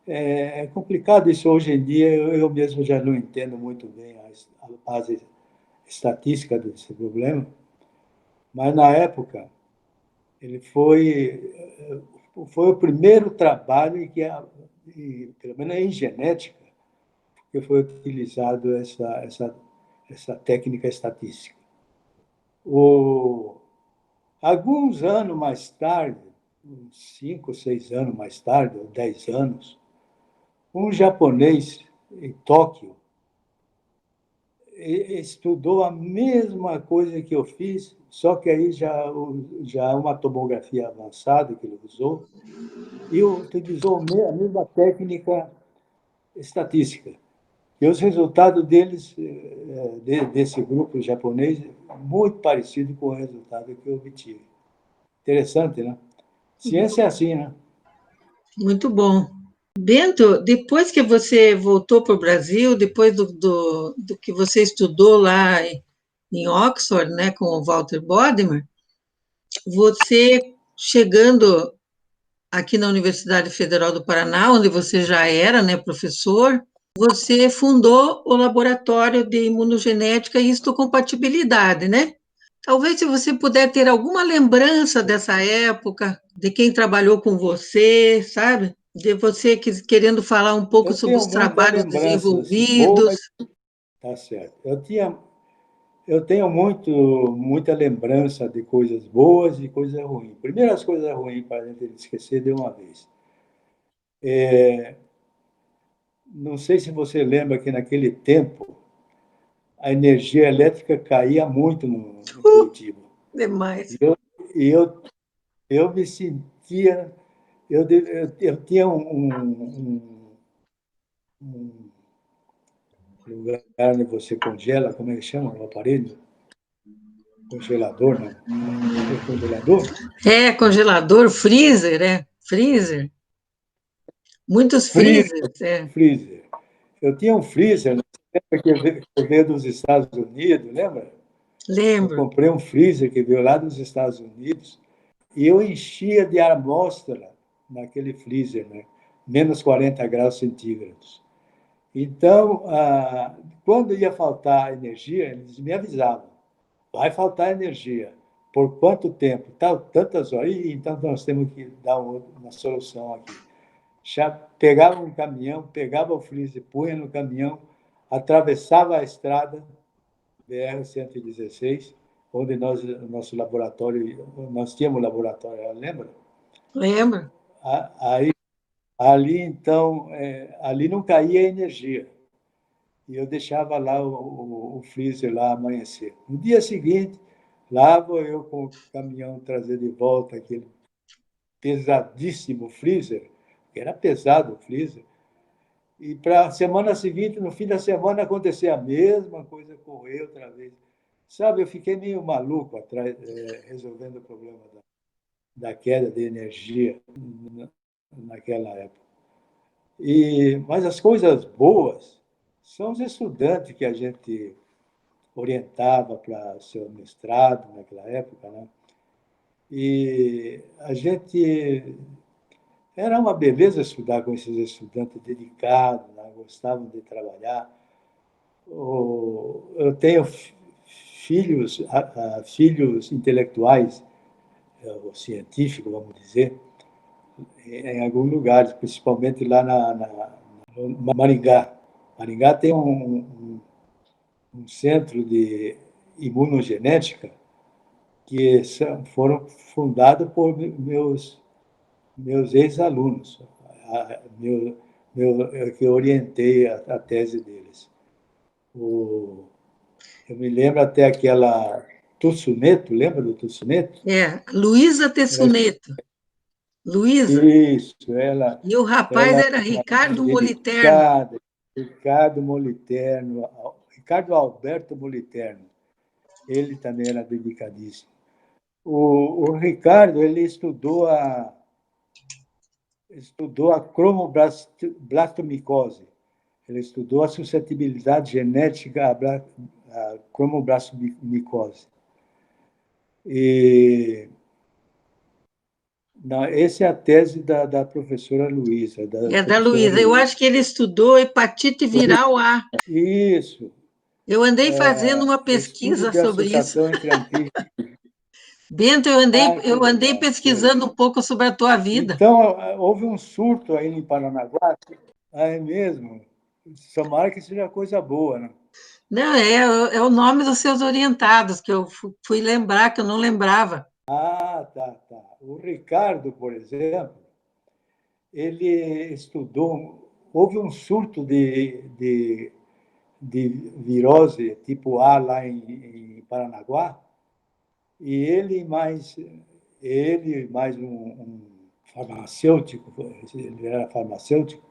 B: É complicado isso hoje em dia, eu mesmo já não entendo muito bem a base estatística desse problema, mas na época ele foi o primeiro trabalho pelo menos em genética, que foi utilizado essa técnica estatística. Alguns anos mais tarde, uns 5, 6 anos mais tarde, ou 10 anos, um japonês em Tóquio estudou a mesma coisa que eu fiz, só que aí já uma tomografia avançada que ele usou, e utilizou a mesma técnica estatística. E os resultados deles, desse grupo japonês, muito parecido com o resultado que eu obtive. Interessante, né? Ciência é assim, né?
C: Muito bom. Bento, depois que você voltou para o Brasil, depois do que você estudou lá em Oxford, né, com o Walter Bodmer, você chegando aqui na Universidade Federal do Paraná, onde você já era, né, professor, você fundou o Laboratório de Imunogenética e Histocompatibilidade, né? Talvez se você puder ter alguma lembrança dessa época, de quem trabalhou com você, sabe? De você querendo falar um pouco sobre os trabalhos desenvolvidos.
B: Tá certo. Eu tenho muita lembrança de coisas boas e coisas ruins. Primeiro, as coisas ruins, para a gente esquecer de uma vez. Não sei se você lembra que, naquele tempo, a energia elétrica caía muito no Curitiba.
C: Demais.
B: E eu me sentia... Eu tinha um lugar onde você congela, como é que chama o aparelho? Congelador, não? É congelador?
C: Congelador, freezer, freezer. Muitos freezers.
B: Freezer. Eu tinha um freezer, que veio dos Estados Unidos, lembra?
C: Lembro.
B: Eu comprei um freezer que veio lá dos Estados Unidos e eu enchia de amostra naquele freezer, né? Menos 40 graus centígrados. Então, quando ia faltar energia, eles me avisavam: vai faltar energia. Por quanto tempo? Tantas horas. Então, nós temos que dar uma solução aqui. Já pegava um caminhão, pegava o freezer, punha no caminhão, atravessava a estrada BR-116, onde nosso laboratório, nós tínhamos laboratório, lembra?
C: Lembro.
B: Ali, então, ali não caía energia. E eu deixava lá o freezer lá amanhecer. No dia seguinte, lá vou eu com o caminhão trazer de volta aquele pesadíssimo freezer, que era pesado o freezer, e para a semana seguinte, no fim da semana, acontecia a mesma coisa, correr outra vez. Sabe, eu fiquei meio maluco atrás, resolvendo o problema da queda de energia naquela época. Mas as coisas boas são os estudantes que a gente orientava para seu mestrado naquela época, né? E a gente... Era uma beleza estudar com esses estudantes dedicados, né? Gostavam de trabalhar. Eu tenho filhos intelectuais, científicos, vamos dizer, em alguns lugares, principalmente lá no Maringá. Maringá tem um centro de imunogenética que foram fundados por meus ex-alunos, que eu orientei a tese deles. Eu me lembro até aquela Tussuneto, lembra do Tussuneto?
C: Luísa Tessuneto. Luísa.
B: Isso, ela.
C: E o rapaz era Ricardo Moliterno.
B: Ricardo Moliterno, Ricardo Alberto Moliterno. Ele também era dedicadíssimo. O Ricardo, ele estudou a cromoblastomicose. Ele estudou a suscetibilidade genética à cromoblastomicose. Essa é a tese da professora Luísa.
C: Da Luísa. Eu acho que ele estudou hepatite viral A.
B: Isso.
C: Eu andei fazendo uma pesquisa sobre isso. Bento, eu andei pesquisando um pouco sobre a tua vida.
B: Então, houve um surto aí em Paranaguá. É mesmo? Tomara que seja coisa boa, né?
C: Não, é o nome dos seus orientados, que eu fui lembrar, que eu não lembrava.
B: Ah, tá. O Ricardo, por exemplo, ele estudou, houve um surto de virose tipo A lá em Paranaguá, e ele mais um farmacêutico, ele era farmacêutico,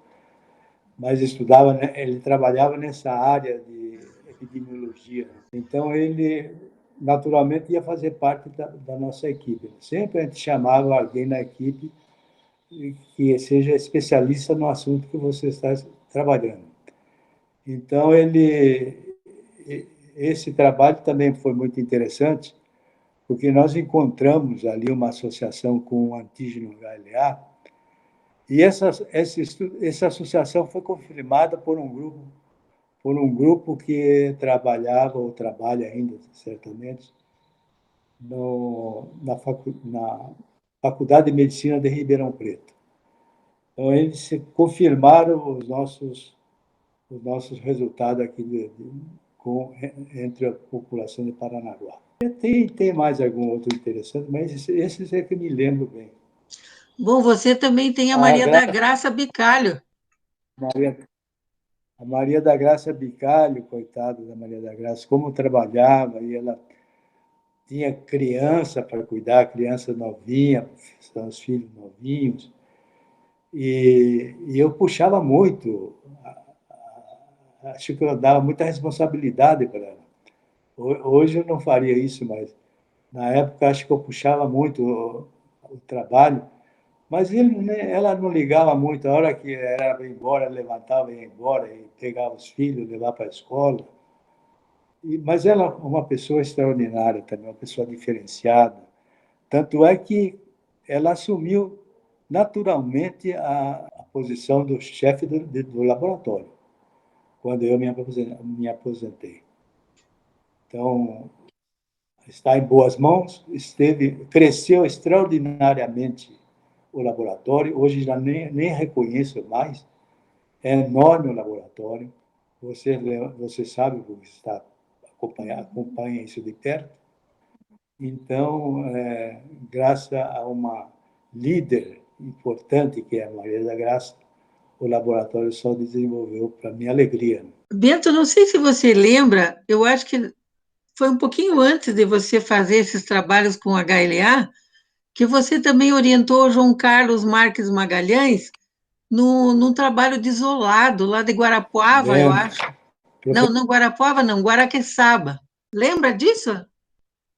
B: mas estudava, né, ele trabalhava nessa área de epidemiologia. Então, ele naturalmente ia fazer parte da nossa equipe. Sempre a gente chamava alguém na equipe que seja especialista no assunto que você está trabalhando. Então, esse trabalho também foi muito interessante, porque nós encontramos ali uma associação com o antígeno HLA, e essa associação foi confirmada por um grupo que trabalhava ou trabalha ainda, certamente, na Faculdade de Medicina de Ribeirão Preto. Então, eles confirmaram os nossos resultados aqui entre a população de Paranaguá. Tem mais algum outro interessante, mas esses é que me lembro bem.
C: Bom, você também tem a Maria da Graça Bicalho.
B: A Maria da Graça Bicalho, coitada da Maria da Graça, como trabalhava, e ela tinha criança para cuidar, criança novinha, são os filhos novinhos, e eu puxava muito, acho que eu dava muita responsabilidade para ela. Hoje eu não faria isso, mas na época acho que eu puxava muito o trabalho, mas ela não ligava muito. A hora que era para ir embora, levantava e ia embora, e pegava os filhos, levava para a escola. Mas ela é uma pessoa extraordinária também, uma pessoa diferenciada. Tanto é que ela assumiu naturalmente a posição do chefe do laboratório, quando eu me aposentei. Então, está em boas mãos, cresceu extraordinariamente o laboratório, hoje já nem reconheço mais, é enorme o laboratório, você sabe, porque acompanha isso de perto. Então, graças a uma líder importante, que é a Maria da Graça, o laboratório só desenvolveu, para minha alegria.
C: Bento, não sei se você lembra, eu acho que foi um pouquinho antes de você fazer esses trabalhos com HLA, que você também orientou o João Carlos Marques Magalhães num trabalho de isolado, lá de Guarapuava, eu acho. Não, Guarapuava não, Guaraqueçaba. Lembra disso?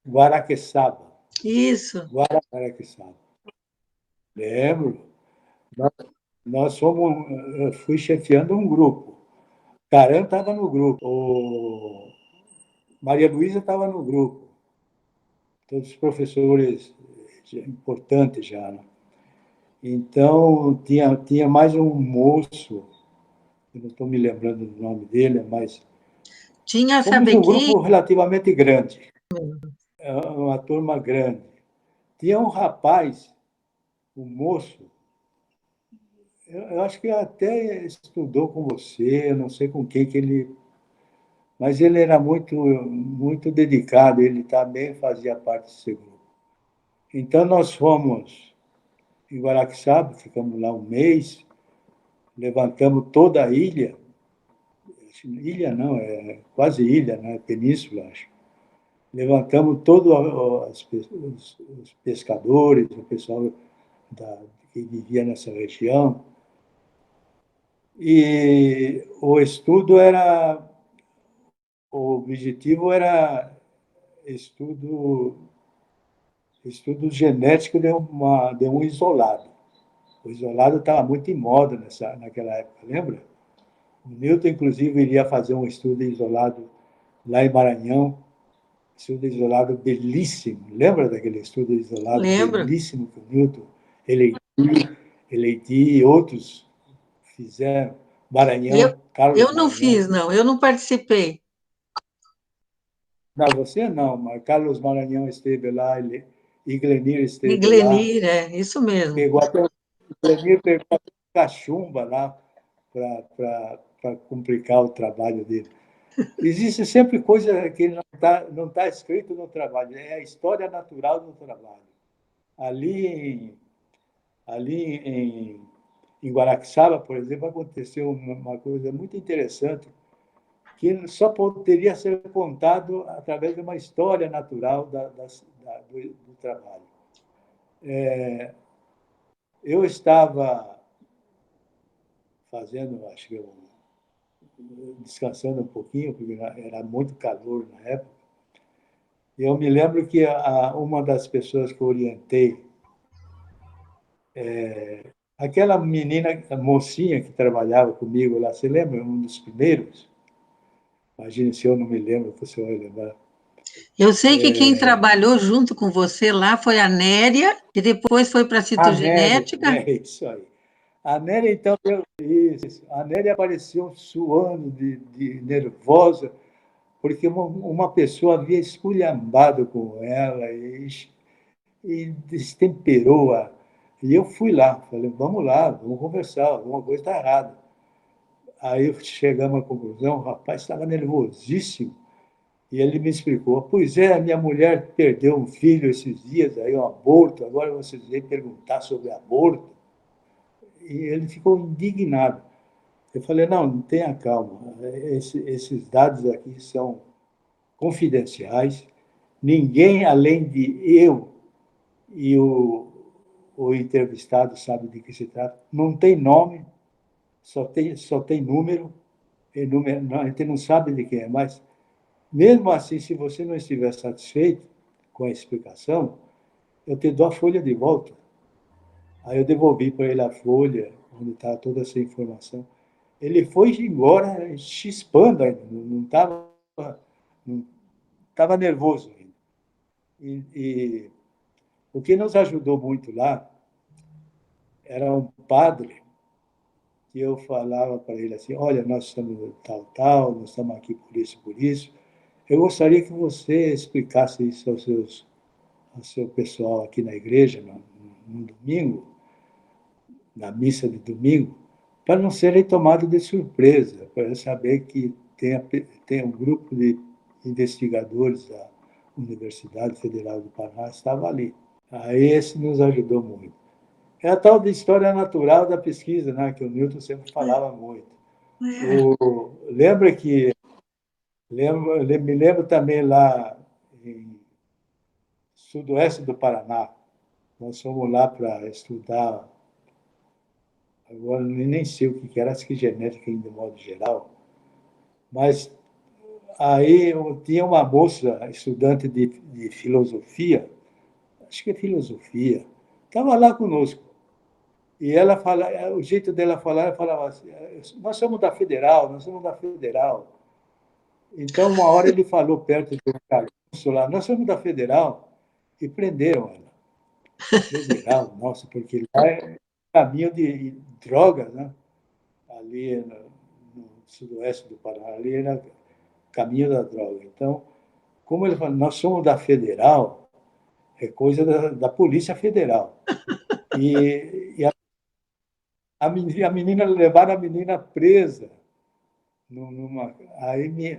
B: Guaraqueçaba.
C: Isso.
B: Guaraqueçaba. Lembro. Eu fui chefiando um grupo. Caran estava no grupo. Maria Luísa estava no grupo. Todos os professores importantes já. Né? Então, tinha mais um moço, eu não estou me lembrando do nome dele, mas fomos um grupo relativamente grande. Uma turma grande. Tinha um rapaz, um moço, eu acho que até estudou com você, eu não sei com quem que ele... Mas ele era muito dedicado, ele também fazia parte desse grupo. Então, nós fomos em Guaraqueçaba, ficamos lá um mês, levantamos toda a ilha, ilha não, é quase ilha, né? Península, acho. Levantamos todos os pescadores, o pessoal que vivia nessa região, e o objetivo era estudo genético de um isolado. O isolado estava muito em moda naquela época, lembra? O Newton, inclusive, iria fazer um estudo isolado lá em Maranhão, estudo isolado belíssimo. Lembra daquele estudo isolado belíssimo que o Newton, Eleiti e outros fizeram? Maranhão, Carlos
C: Eu não
B: Maranhão.
C: fiz, não, eu não participei.
B: Não, você não, mas Carlos Maranhão esteve lá, Iglenir esteve
C: Iglenir,
B: lá.
C: Isso mesmo.
B: Iglenir pegou até cachumba lá para complicar o trabalho dele. Existe sempre coisa que não tá escrito no trabalho, é a história natural do trabalho. Ali em Guaraxaba, por exemplo, aconteceu uma coisa muito interessante que só poderia ser contado através de uma história natural do trabalho. Eu estava fazendo, acho que descansando um pouquinho, porque era muito calor na época. E eu me lembro que uma das pessoas que eu orientei, aquela menina, a mocinha que trabalhava comigo lá, você lembra? Um dos primeiros? Imagine se eu não me lembro, você vai lembrar.
C: Eu sei que quem trabalhou junto com você lá foi a Néria, e depois foi para a citogenética.
B: É isso aí. A Nélia, então, isso. A Nélia apareceu suando, de nervosa, porque uma pessoa havia esculhambado com ela e destemperou-a. E eu fui lá, falei, vamos lá, vamos conversar, alguma coisa está errada. Aí chegamos à conclusão, o rapaz estava nervosíssimo, e ele me explicou, pois é, a minha mulher perdeu um filho esses dias, aí um aborto, agora vocês vêm perguntar sobre aborto. E ele ficou indignado. Eu falei, não, tenha calma, esses dados aqui são confidenciais, ninguém além de eu e o entrevistado sabe de que se trata, não tem nome, só tem número, a gente não sabe de quem é, mas mesmo assim, se você não estiver satisfeito com a explicação, eu te dou a folha de volta. Aí eu devolvi para ele a folha, onde está toda essa informação. Ele foi embora chispando ainda, não estava nervoso ainda. E o que nos ajudou muito lá era um padre que eu falava para ele assim, olha, nós estamos tal, nós estamos aqui por isso, por isso. Eu gostaria que você explicasse isso ao seu pessoal aqui na igreja, no domingo, na missa de domingo, para não serem tomados de surpresa, para saber que tem um grupo de investigadores da Universidade Federal do Paraná estava ali. Aí esse nos ajudou muito. É a tal de história natural da pesquisa, né, que o Newton sempre falava muito. Me lembro também lá em sudoeste do Paraná, nós fomos lá para estudar, agora nem sei o que era, acho que genética de modo geral, mas aí tinha uma moça, estudante de filosofia, acho que é filosofia, estava lá conosco. E ela fala, o jeito dela falar, ela falava assim, nós somos da Federal, nós somos da Federal. Então, uma hora ele falou perto do Carlos lá, nós somos da Federal, e prenderam ela. Federal, nossa, porque lá é caminho de drogas, né? Ali no sudoeste do Paraná, ali era caminho da droga. Então, como ele falou, nós somos da Federal, é coisa da Polícia Federal. E a menina, levaram a menina presa. Aí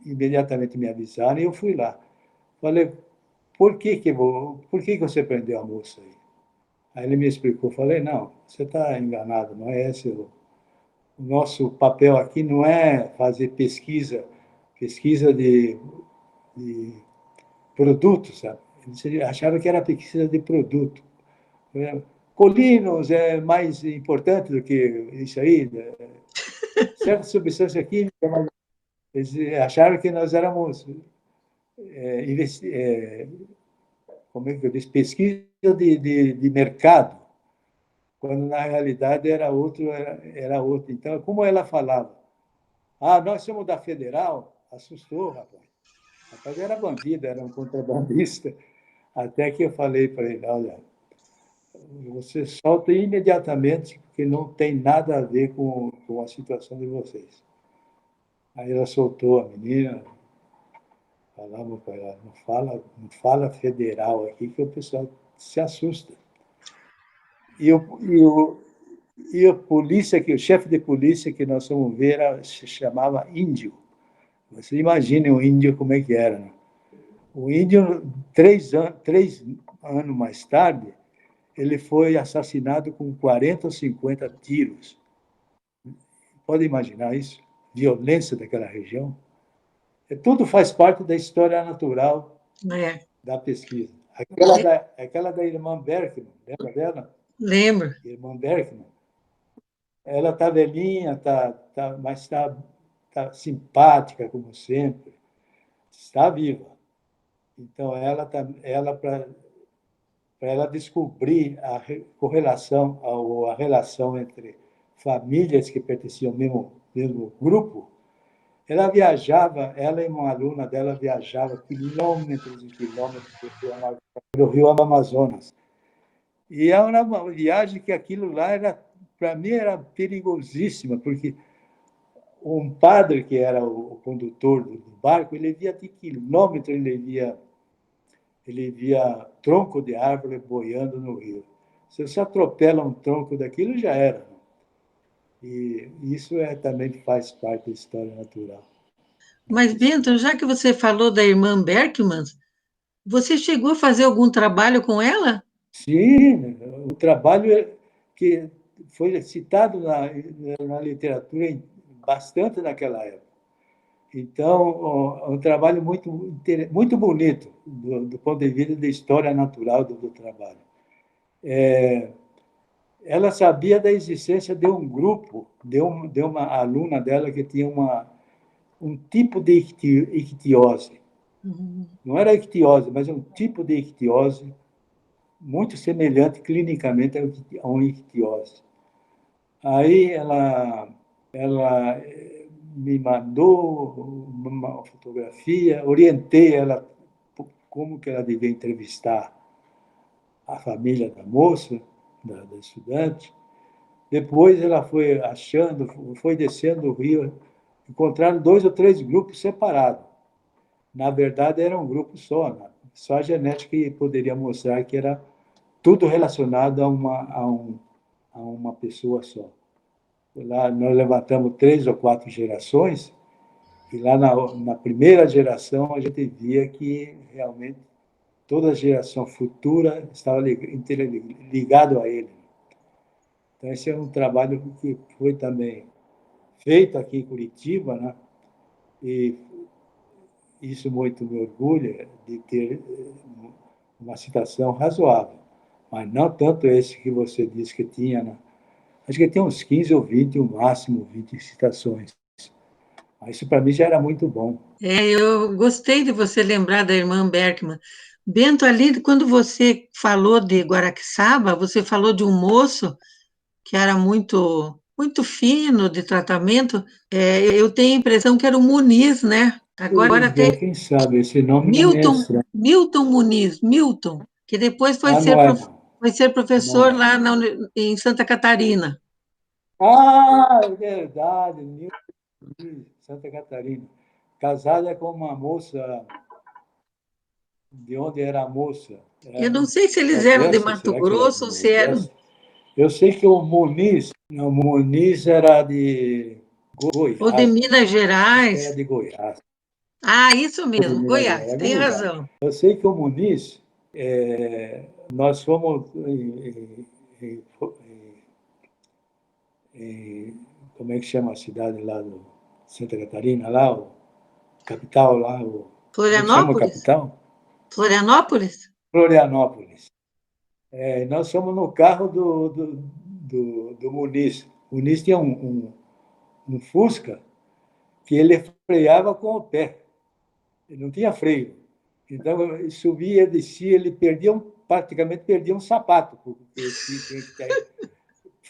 B: imediatamente me avisaram e eu fui lá. Falei, por que você prendeu a moça aí? Aí ele me explicou, falei, não, você está enganado, não é esse o nosso papel aqui, não é fazer pesquisa de produtos, sabe? Eles acharam que era pesquisa de produto. Colinos é mais importante do que isso aí, né? Certa substância química, eles acharam que nós éramos como é que eu disse, pesquisa de mercado, quando na realidade era outro. Então, como ela falava, nós somos da Federal, assustou o rapaz. O rapaz era bandido, era um contrabandista. Até que eu falei para ele, olha, você solta imediatamente, porque não tem nada a ver com a situação de vocês. Aí ela soltou a menina, falava para ela, não fala federal aqui, que o pessoal se assusta. E o polícia, o chefe de polícia que nós fomos ver se chamava Índio. Você imagine o índio como é que era. Né? O índio, 3 anos mais tarde, ele foi assassinado com 40 ou 50 tiros. Pode imaginar isso? Violência daquela região. Tudo faz parte da história natural da pesquisa. Aquela da irmã Berkman, lembra dela?
C: Lembro.
B: Irmã Berkman. Ela está velhinha, mas está simpática, como sempre. Está viva. Então, para ela descobrir a correlação, a relação entre famílias que pertenciam ao mesmo grupo, ela e uma aluna dela viajava quilômetros e quilômetros pelo rio Amazonas. E era uma viagem que aquilo lá, para mim, era perigosíssima, porque um padre que era o condutor do barco, ele via de quilômetros, ele via tronco de árvore boiando no rio. Se você atropela um tronco daquilo, já era. E isso também faz parte da história natural.
C: Mas, Bento, já que você falou da irmã Berkman, você chegou a fazer algum trabalho com ela?
B: Sim, o trabalho que foi citado na literatura bastante naquela época. Então, um trabalho muito bonito do ponto de vista da história natural do trabalho. Ela sabia da existência de um grupo, de uma aluna dela que tinha um tipo de ictiose. Não era ictiose, mas um tipo de ictiose muito semelhante clinicamente a uma ictiose. Aí ela me mandou uma fotografia, orientei ela como que ela devia entrevistar a família da moça, da estudante. Depois ela foi descendo o rio, encontraram 2 ou 3 grupos separados. Na verdade, era um grupo só, né? Só a genética que poderia mostrar que era tudo relacionado a uma pessoa só. Lá nós levantamos 3 ou 4 gerações, e lá na primeira geração a gente via que realmente toda a geração futura estava ligado a ele. Então, esse é um trabalho que foi também feito aqui em Curitiba, né? E isso muito me orgulha de ter uma citação razoável, mas não tanto esse que você disse que tinha, né? Acho que tem uns 15 ou 20, o máximo 20 citações. Mas isso para mim já era muito bom.
C: Eu gostei de você lembrar da irmã Berkman. Bento, ali, quando você falou de Guaraqueçaba, você falou de um moço que era muito fino de tratamento. Eu tenho a impressão que era o Muniz, né? Agora tem
B: quem sabe, esse nome não me é estranho.
C: Milton Muniz, Milton, que depois foi ser professor lá em Santa Catarina.
B: Ah, é verdade, Milton Muniz, Santa Catarina. Casada com uma moça. De onde era a moça?
C: Eu não sei se eles eram de Mato Grosso ou se eram.
B: Eu sei que o Muniz era de Goiás.
C: Ou de Minas Gerais.
B: Era de Goiás.
C: Ah, isso mesmo, Goiás, tem razão.
B: Eu sei que o Muniz, nós fomos como é que chama a cidade lá do Santa Catarina, lá, o capital lá,
C: Florianópolis?
B: Capital?
C: Florianópolis?
B: Florianópolis. Nós fomos no carro do Muniz. O Muniz tinha um Fusca que ele freava com o pé. Ele não tinha freio. Então, ele subia, descia, ele praticamente perdia um sapato, porque tinha que estar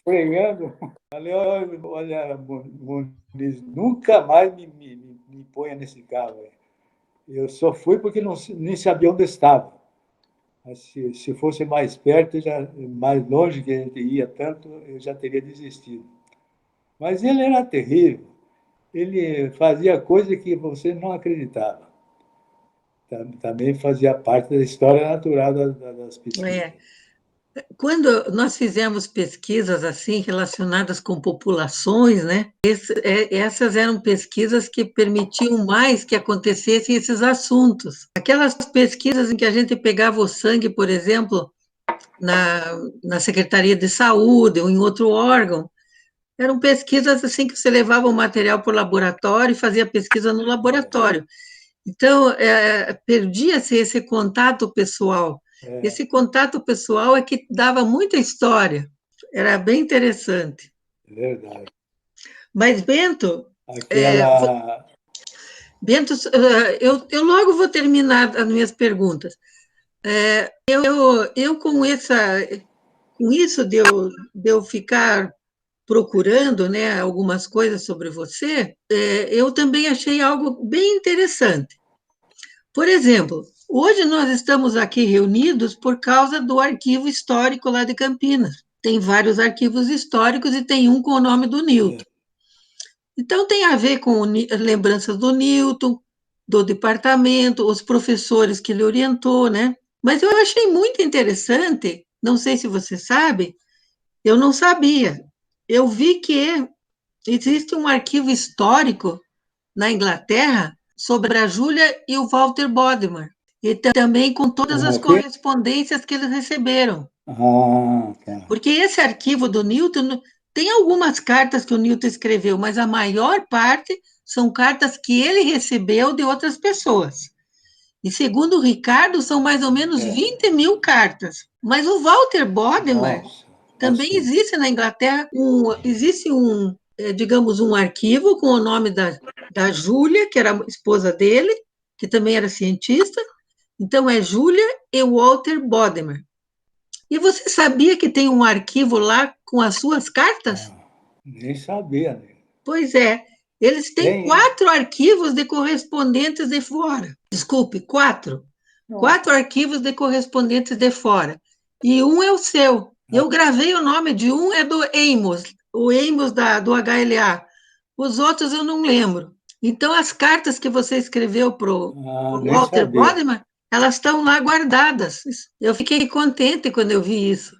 B: freando. Falei, olha, Muniz, nunca mais me ponha nesse carro. Eu só fui porque nem sabia onde estava. Mas se fosse mais perto, mais longe que a gente ia tanto, eu já teria desistido. Mas ele era terrível. Ele fazia coisas que você não acreditava. Também fazia parte da história natural das pesquisas.
C: Quando nós fizemos pesquisas assim relacionadas com populações, né? Essas eram pesquisas que permitiam mais que acontecessem esses assuntos. Aquelas pesquisas em que a gente pegava o sangue, por exemplo, na Secretaria de Saúde ou em outro órgão, eram pesquisas assim que você levava o material para o laboratório e fazia pesquisa no laboratório. Então, perdia-se esse contato pessoal. Esse contato pessoal é que dava muita história. Era bem interessante.
B: Verdade.
C: Mas, Bento,
B: Aquela...
C: Bento, eu logo vou terminar as minhas perguntas. Eu com isso de eu ficar procurando, né, algumas coisas sobre você, eu também achei algo bem interessante. Por exemplo, hoje nós estamos aqui reunidos por causa do arquivo histórico lá de Campinas. Tem vários arquivos históricos e tem um com o nome do Newton. Então, tem a ver com lembranças do Newton, do departamento, os professores que ele orientou, né? Mas eu achei muito interessante, não sei se você sabe, eu não sabia. Eu vi que existe um arquivo histórico na Inglaterra sobre a Júlia e o Walter Bodmer, e também com todas as correspondências que eles receberam.
B: Tá.
C: Porque esse arquivo do Newton tem algumas cartas que o Newton escreveu, mas a maior parte são cartas que ele recebeu de outras pessoas. E segundo o Ricardo, são mais ou menos 20 mil cartas. Mas o Walter Bodmer também existe na Inglaterra, existe digamos, um arquivo com o nome da Júlia, que era a esposa dele, que também era cientista. Então, é Júlia e Walter Bodmer. E você sabia que tem um arquivo lá com as suas cartas?
B: Nem sabia. Né?
C: Pois é. Eles têm 4 arquivos de correspondentes de fora. Desculpe, 4. 4 arquivos de correspondentes de fora. E um é o seu. Eu gravei o nome de um, é do Amos, o Amos do HLA. Os outros eu não lembro. Então, as cartas que você escreveu para o Walter Bodmer, elas estão lá guardadas. Eu fiquei contente quando eu vi isso.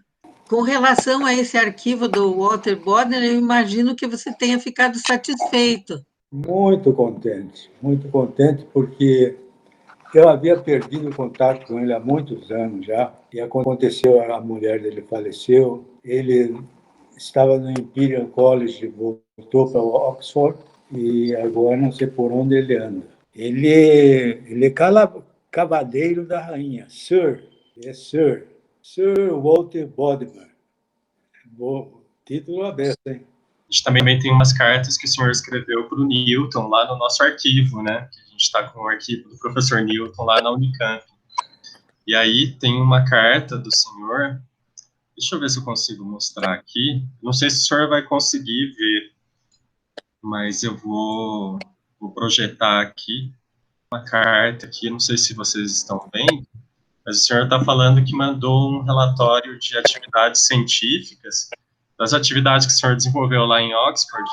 C: Com relação a esse arquivo do Walter Bodmer, eu imagino que você tenha ficado satisfeito.
B: Muito contente, porque eu havia perdido contato com ele há muitos anos já, e aconteceu, a mulher dele faleceu, ele estava no Imperial College, voltou para Oxford, e agora não sei por onde ele anda. Ele é cavaleiro da rainha, Sir Walter Bodmer. Bom, título aberto, hein?
A: A gente também tem umas cartas que o senhor escreveu para o Newton, lá no nosso arquivo, né? A gente está com o arquivo do professor Newton lá na Unicamp. E aí tem uma carta do senhor, deixa eu ver se eu consigo mostrar aqui. Não sei se o senhor vai conseguir ver, mas eu vou projetar aqui uma carta aqui, não sei se vocês estão vendo, mas o senhor está falando que mandou um relatório de atividades científicas, das atividades que o senhor desenvolveu lá em Oxford.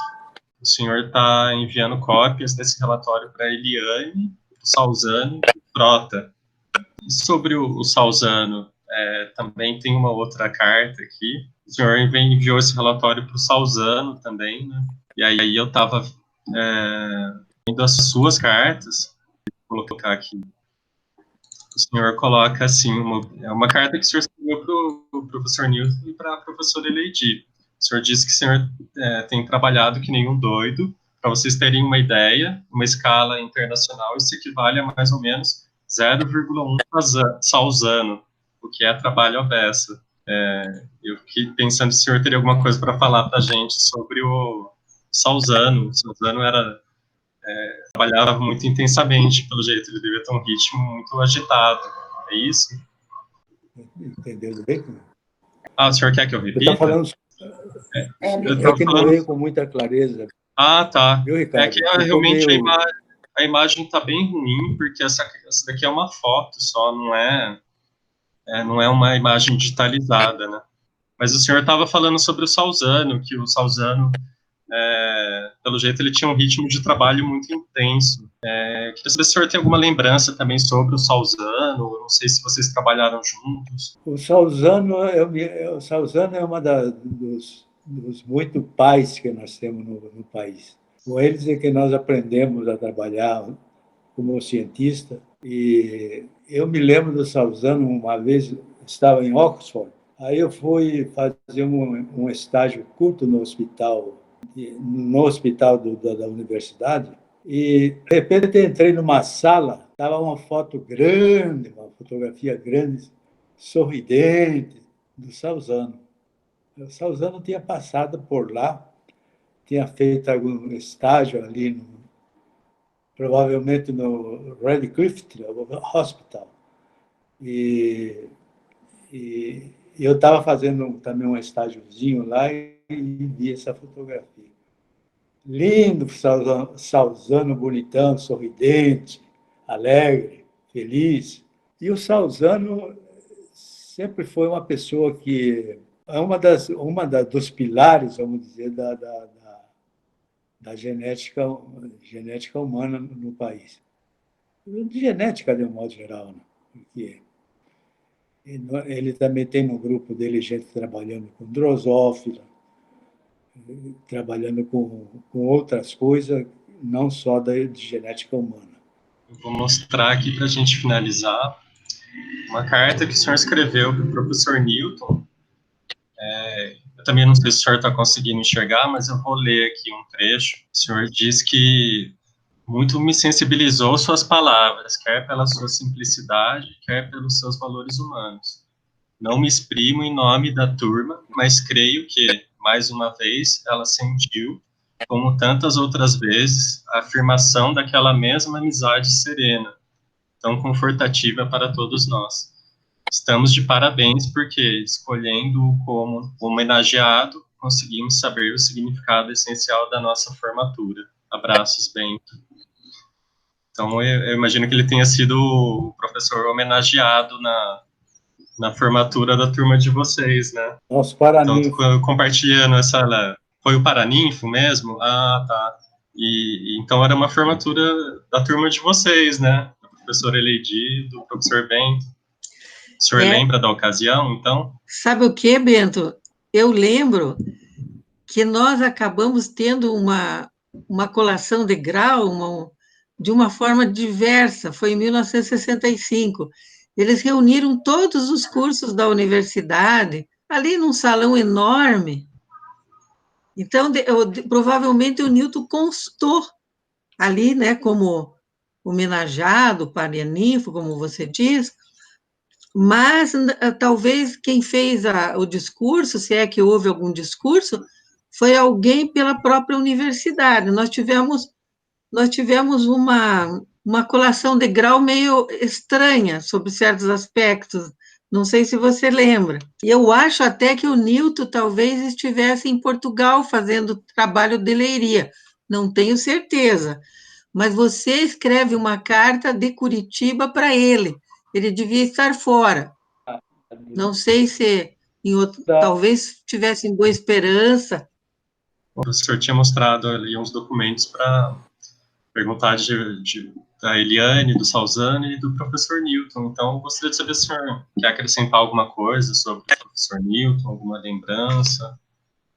A: O senhor está enviando cópias desse relatório para a Eliane, o Salzano e o Frota. E sobre o Salzano, também tem uma outra carta aqui. O senhor enviou esse relatório para o Salzano também, né? E aí eu estava vendo as suas cartas, vou colocar aqui. O senhor coloca assim, uma carta que o senhor escreveu para o professor Newton e para a professora Lady. O senhor disse que o senhor tem trabalhado que nem um doido. Para vocês terem uma ideia, uma escala internacional, isso equivale a mais ou menos 0,1 Salzano, o que é trabalho à beça. Eu fiquei pensando se o senhor teria alguma coisa para falar para a gente sobre o Salzano. O Salzano trabalhava muito intensamente, pelo jeito, ele devia ter um ritmo muito agitado. É isso?
B: Entendeu bem?
A: O senhor quer que eu repita?
B: Você está falando... Eu que não leio com muita clareza.
A: Tá.
B: Viu, Ricardo?
A: Que realmente a imagem está bem ruim, porque essa daqui é uma foto só, não é uma imagem digitalizada, né? Mas o senhor estava falando sobre o Salzano, que o Salzano pelo jeito ele tinha um ritmo de trabalho muito intenso. Queria saber se o senhor tem alguma lembrança também sobre o Salzano, não sei se vocês trabalharam juntos.
B: O Salzano é uma dos muitos pais que nós temos no país. Com eles é que nós aprendemos a trabalhar como cientista. E eu me lembro do Salzano, uma vez estava em Oxford, aí eu fui fazer um estágio curto no hospital da universidade, e de repente entrei numa sala, estava uma foto grande, uma fotografia grande, sorridente, do Salzano. O Salzano tinha passado por lá, tinha feito algum estágio ali, provavelmente no Radcliffe Hospital. E eu estava fazendo também um estágiozinho lá e vi essa fotografia. Lindo, Salzano bonitão, sorridente, alegre, feliz. E o Salzano sempre foi uma pessoa que é dos pilares, vamos dizer, da genética humana no país. De genética, de um modo geral, né? Porque ele também tem no grupo dele gente trabalhando com drosófila, trabalhando com outras coisas, não só de genética humana.
A: Eu vou mostrar aqui para a gente finalizar uma carta que o senhor escreveu para o professor Newton. Eu também não sei se o senhor está conseguindo enxergar, mas eu vou ler aqui um trecho. O senhor diz que muito me sensibilizou suas palavras, quer pela sua simplicidade, quer pelos seus valores humanos. Não me exprimo em nome da turma, mas creio que, mais uma vez, ela sentiu, como tantas outras vezes, a afirmação daquela mesma amizade serena, tão confortativa para todos nós. Estamos de parabéns porque, escolhendo-o como homenageado, conseguimos saber o significado essencial da nossa formatura. Abraços, Bento. Então, eu imagino que ele tenha sido o professor homenageado na formatura da turma de vocês, né?
B: Nosso Paraninfo.
A: Então, compartilhando essa... Foi o Paraninfo mesmo? Ah, tá. Então, era uma formatura da turma de vocês, né? Do professor Eleidi, do professor Bento. O senhor lembra da ocasião, então?
C: Sabe o que, Bento? Eu lembro que nós acabamos tendo uma colação de grau de uma forma diversa, foi em 1965. Eles reuniram todos os cursos da universidade, ali num salão enorme. Então, provavelmente o Newton constou ali, né, como homenageado, paraninfo, como você diz, mas talvez quem fez o discurso, se é que houve algum discurso, foi alguém pela própria universidade. Nós tivemos uma colação de grau meio estranha sobre certos aspectos. Não sei se você lembra. Eu acho até que o Newton talvez estivesse em Portugal fazendo trabalho de leiria. Não tenho certeza. Mas você escreve uma carta de Curitiba para ele. Ele devia estar fora. Não sei se talvez tivesse em Boa Esperança.
A: O professor tinha mostrado ali uns documentos para perguntar da Eliane, do Salzano e do professor Newton. Então, eu gostaria de saber se o senhor quer acrescentar alguma coisa sobre o professor Newton, alguma lembrança.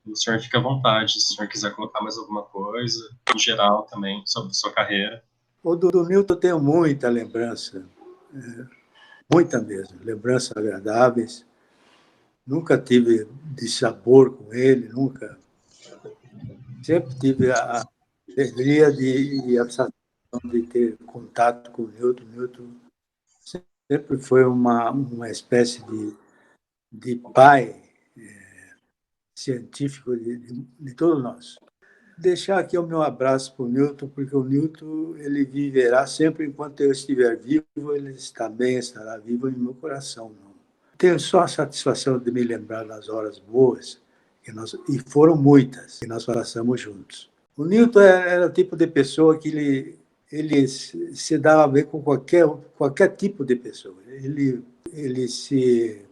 A: O senhor fica à vontade, se o senhor quiser colocar mais alguma coisa, em geral também, sobre a sua carreira.
B: O do Newton eu tenho muita lembrança, muita mesmo, lembranças agradáveis. Nunca tive dissabor com ele, nunca. Sempre tive a alegria e a satisfação de ter contato com o Newton. Newton sempre foi uma espécie de pai científico de todos nós. Deixar aqui o meu abraço para o Newton, porque o Newton ele viverá sempre enquanto eu estiver vivo, ele também estará vivo em meu coração. Tenho só a satisfação de me lembrar das horas boas, e foram muitas, que nós passamos juntos. O Newton era o tipo de pessoa que ele se dava bem com qualquer tipo de pessoa. Ele se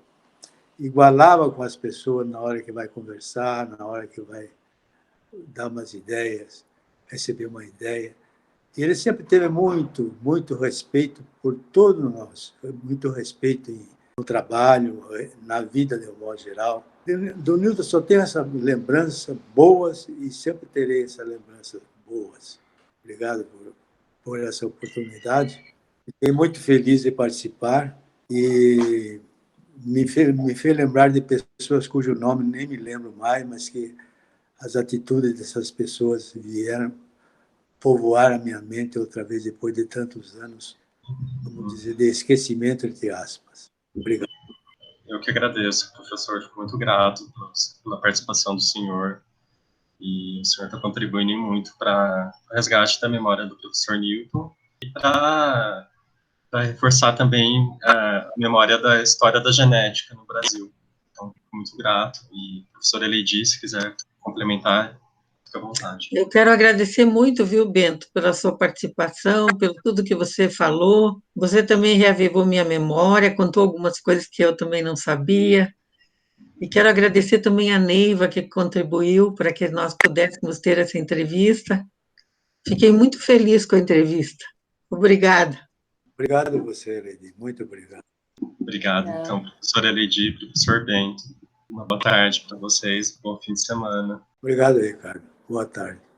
B: igualava com as pessoas na hora que vai conversar, na hora que vai dar umas ideias, receber uma ideia. E ele sempre teve muito, muito respeito por todos nós, muito respeito no trabalho, na vida de um modo geral. Do Newton só tenho essa lembrança boas e sempre terei essa lembrança boas. Obrigado por essa oportunidade. Fiquei muito feliz de participar e me fez lembrar de pessoas cujo nome nem me lembro mais, mas que as atitudes dessas pessoas vieram povoar a minha mente outra vez depois de tantos anos, vamos dizer, de esquecimento, entre aspas. Obrigado.
A: Eu que agradeço, professor, fico muito grato pela participação do senhor, e o senhor está contribuindo muito para o resgate da memória do professor Newton e para reforçar também a memória da história da genética no Brasil. Então, fico muito grato, e professora Eleidi, se quiser complementar, fique à vontade.
C: Eu quero agradecer muito, viu, Bento, pela sua participação, pelo tudo que você falou. Você também reavivou minha memória, contou algumas coisas que eu também não sabia. E quero agradecer também a Neiva, que contribuiu para que nós pudéssemos ter essa entrevista. Fiquei muito feliz com a entrevista. Obrigada.
B: Obrigado a você, Eleidi. Muito obrigado.
A: Obrigado, então, professora Eleidi, professor Bento. Uma boa tarde para vocês, bom fim de semana.
B: Obrigado, Ricardo. Boa tarde.